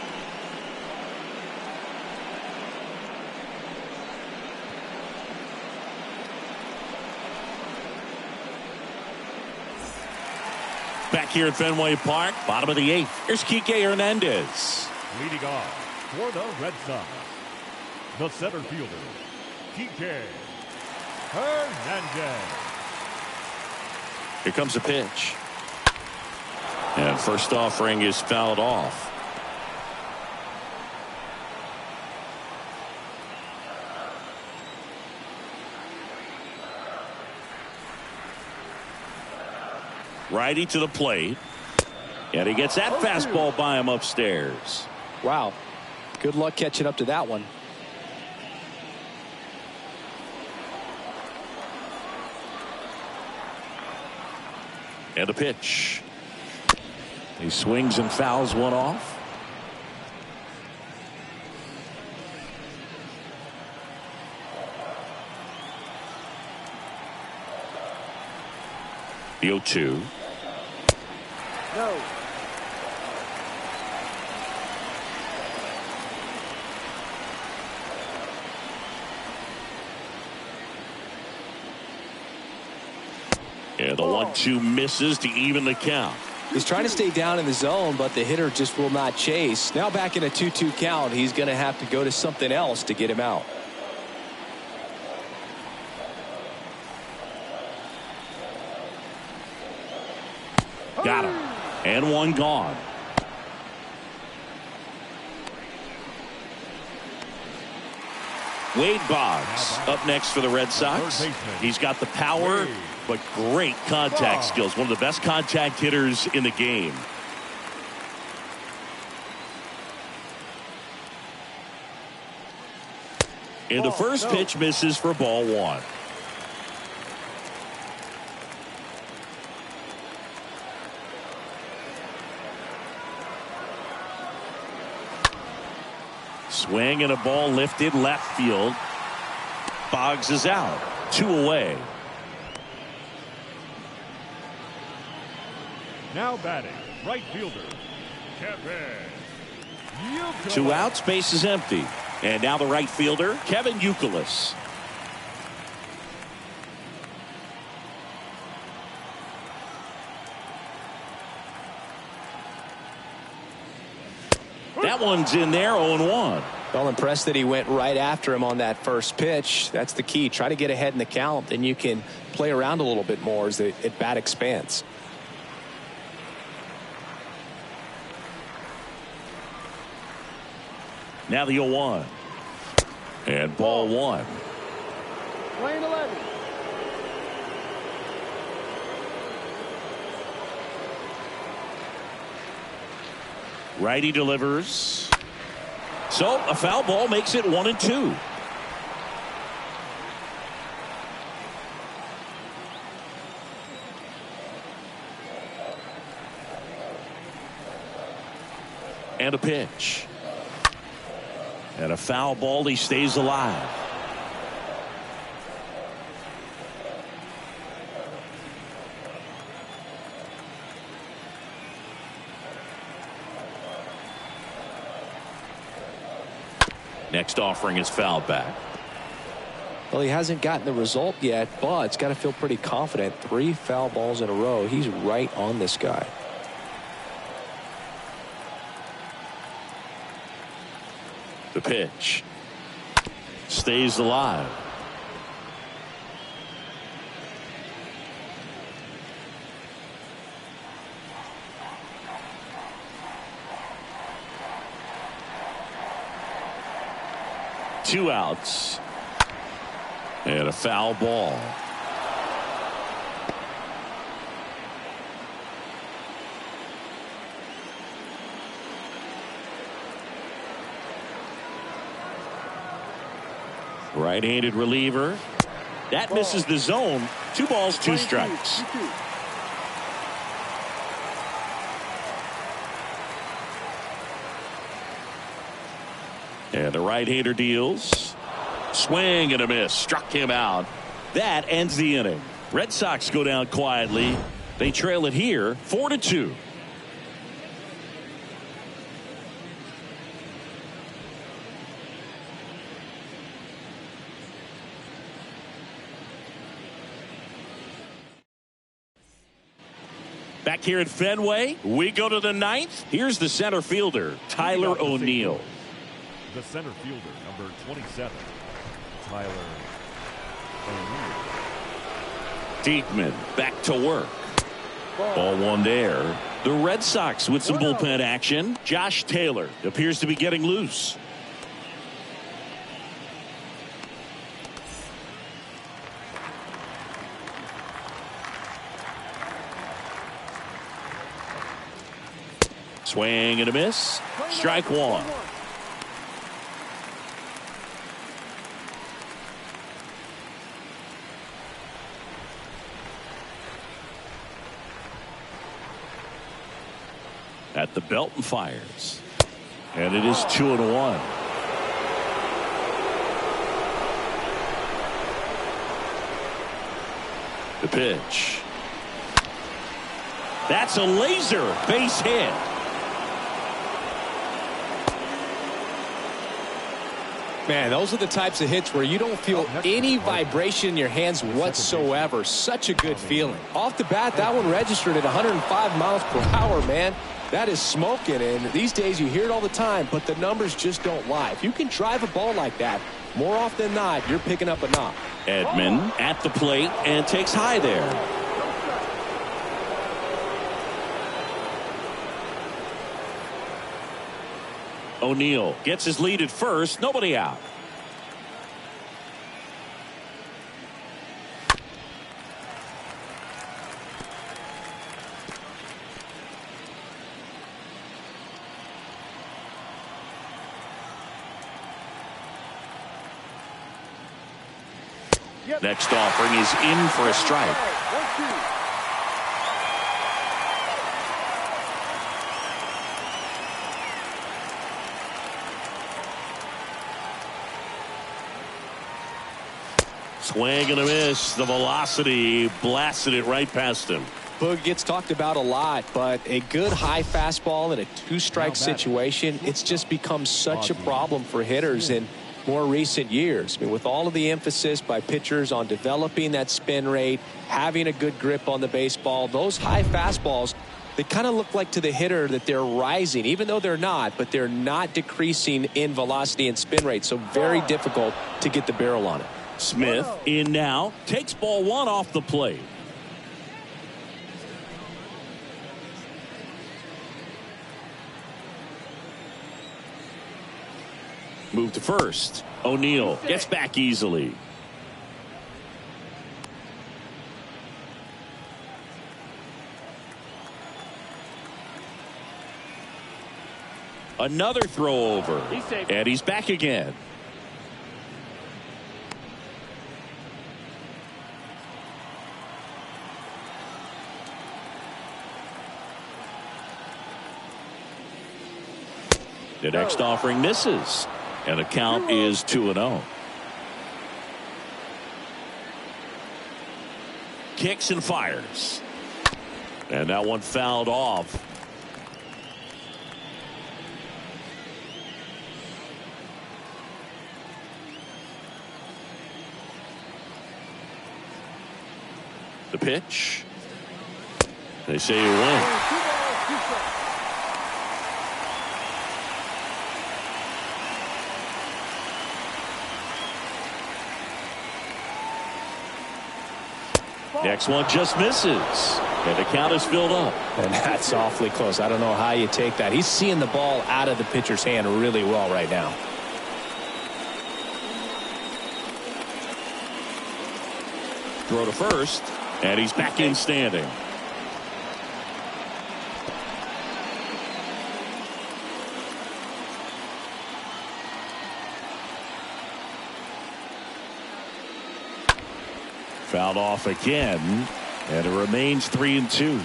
Back here at Fenway Park, bottom of the 8th. Here's Kike Hernandez. Leading off for the Red Sox, the center fielder, Kike Hernandez. Here comes a pitch. And first offering is fouled off. Righty to the plate. And he gets that fastball by him upstairs. Wow. Good luck catching up to that one. And a pitch. He swings and fouls one off. The 0-2. No. And the 1-2 misses to even the count. He's trying to stay down in the zone, but the hitter just will not chase. Now back in a 2-2 count, he's going to have to go to something else to get him out. Got him. And one gone. Wade Boggs up next for the Red Sox. He's got the power, but great contact skills. One of the best contact hitters in the game. And the first pitch misses for ball 1. Swing and a ball lifted left field. Boggs is out. 2 away. Now batting, right fielder, Kevin Youkilis. 2 outs, base is empty. And now the right fielder, Kevin Youkilis. That one's in there, 0-1. Well, impressed that he went right after him on that first pitch. That's the key. Try to get ahead in the count, then you can play around a little bit more as the at-bat expands. Now the 0-1. And ball 1. Lane 11. Righty delivers. So a foul ball makes it 1-2. And a pitch. And a foul ball. He stays alive. Next offering is fouled back. Well, he hasn't gotten the result yet, but it's got to feel pretty confident. 3 foul balls in a row. He's right on this guy. The pitch stays alive. Two outs. And a foul ball. Right-handed reliever. That misses the zone. 2 balls, 2 strikes. And the right-hander deals. Swing and a miss. Struck him out. That ends the inning. Red Sox go down quietly. They trail it here 4-2. Back here at Fenway, we go to the 9th. Here's the center fielder, Tyler O'Neill. The center fielder, number 27, Tyler O'Neill. Diekman back to work. Ball 1 there. The Red Sox with some bullpen action. Josh Taylor appears to be getting loose. Swing and a miss. Strike 1. At the belt and fires. And it is 2-1. The pitch. That's a laser base hit. Man, those are the types of hits where you don't feel any vibration in your hands whatsoever. Such a good feeling. Off the bat, that one registered at 105 miles per hour, man. That is smoking, and these days you hear it all the time, but the numbers just don't lie. If you can drive a ball like that, more often than not, you're picking up a knock. Edman at the plate and takes high there. O'Neill gets his lead at first. Nobody out. Next offering is in for a strike. Swing and a miss. The velocity blasted it right past him. Boog gets talked about a lot, but a good high fastball in a 2-strike situation, it's just become such a problem for hitters in more recent years. I mean, with all of the emphasis by pitchers on developing that spin rate, having a good grip on the baseball, those high fastballs, they kind of look like to the hitter that they're rising, even though they're not, but they're not decreasing in velocity and spin rate. So very difficult to get the barrel on it. Smith in now, takes ball 1 off the plate. Move to first. O'Neill gets back easily. Another throw over. And he's back again. The next offering misses. And the count is 2-0. Kicks and fires. And that one fouled off. The pitch. They say you win. 2 balls, 2 strikes. Next one just misses. And the count is filled up. And that's awfully close. I don't know how you take that. He's seeing the ball out of the pitcher's hand really well right now. Throw to first. And he's back in standing. Fouled off again. And it remains 3-2.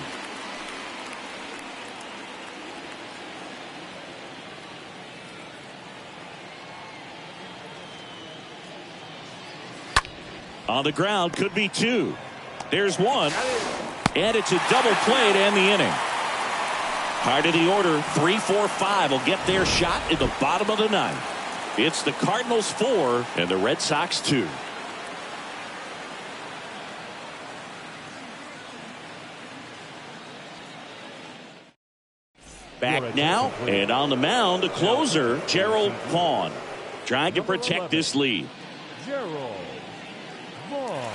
On the ground, could be 2. There's 1. And it's a double play to end the inning. Part of the order, 3, 4, 5 will get their shot in the bottom of the 9th. It's the Cardinals 4 and the Red Sox 2. Back now, and on the mound, the closer, Gerald Vaughn, trying to protect this lead. Gerald Vaughn.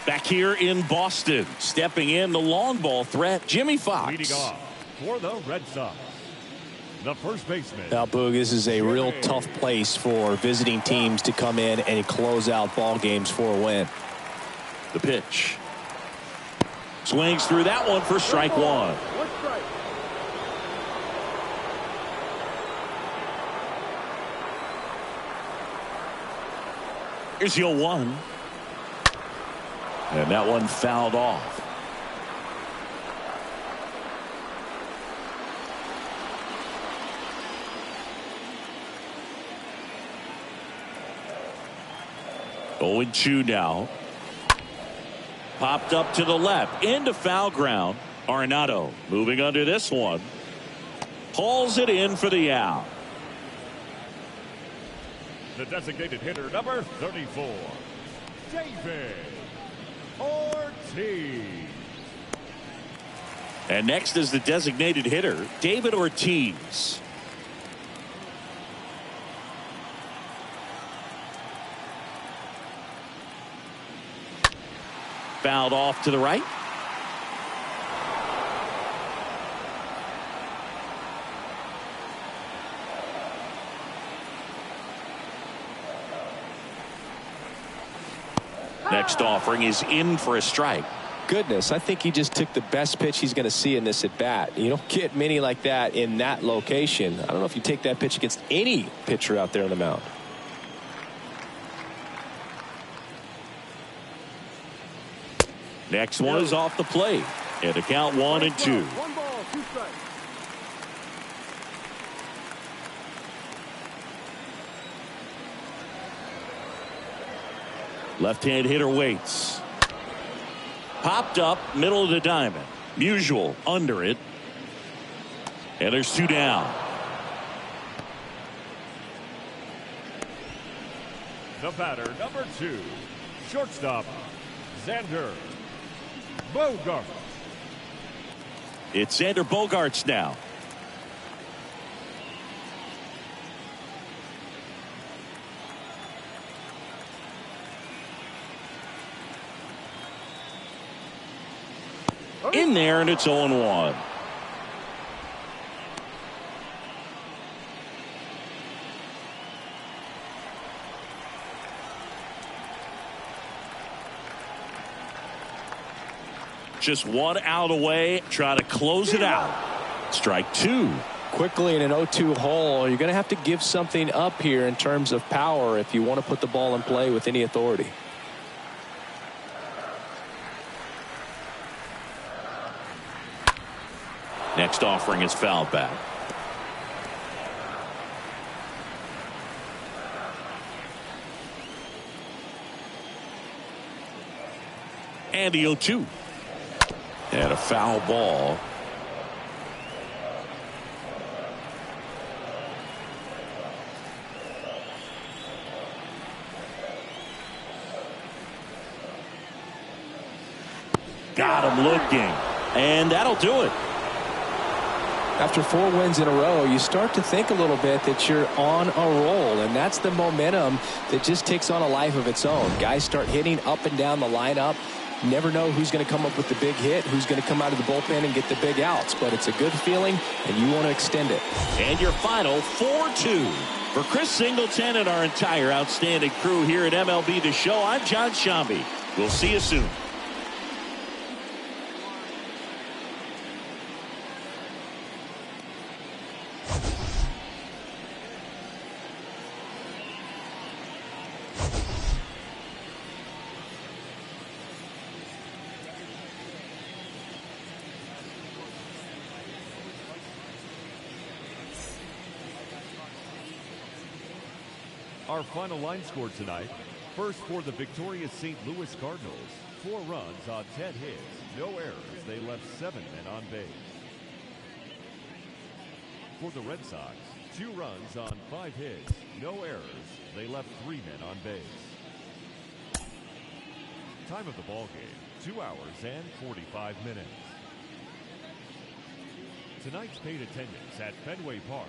Back here in Boston, stepping in the long ball threat, Jimmy Fox. Leading off for the Red Sox, the first baseman. Now, Boog, this is a real tough place for visiting teams to come in and close out ball games for a win. The pitch. Swings through that one for strike 1. 1 strike. Here's your 1. And that one fouled off. Oh, 2 now. Popped up to the left into foul ground. Arenado moving under this one. Hauls it in for the out. The designated hitter, number 34, David Ortiz. And next is the designated hitter, David Ortiz. Fouled off to the right. Next offering is in for a strike. Goodness, I think he just took the best pitch he's going to see in this at bat. You don't get many like that in that location. I don't know if you take that pitch against any pitcher out there on the mound. Next one is off the plate. And the count 1-2. 1 ball, 2 strikes. Left-hand hitter waits. Popped up, middle of the diamond. Musial under it. And there's 2 down. The batter, number 2, shortstop, Xander Boggs. It's Xander Bogaerts now. In there, and it's 0-1. Just 1 out away, try to close it out. Strike 2. Quickly in an 0-2 hole, you're going to have to give something up here in terms of power if you want to put the ball in play with any authority. Next offering is fouled back. And the 0-2. And a foul ball. Got him looking. And that'll do it. After 4 wins in a row, you start to think a little bit that you're on a roll, and that's the momentum that just takes on a life of its own. Guys start hitting up and down the lineup. Never know who's going to come up with the big hit, who's going to come out of the bullpen and get the big outs, but it's a good feeling, and you want to extend it. And your final 4-2. For Chris Singleton and our entire outstanding crew here at MLB The Show, I'm John Shambi. We'll see you soon. Our final line score tonight. First for the victorious St. Louis Cardinals. 4 runs on 10 hits. No errors. They left 7 men on base. For the Red Sox, 2 runs on 5 hits. No errors. They left 3 men on base. Time of the ball game, 2 hours and 45 minutes. Tonight's paid attendance at Fenway Park,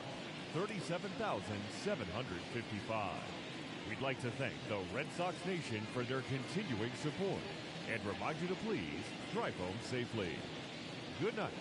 37,755. We'd like to thank the Red Sox Nation for their continuing support and remind you to please drive home safely. Good night.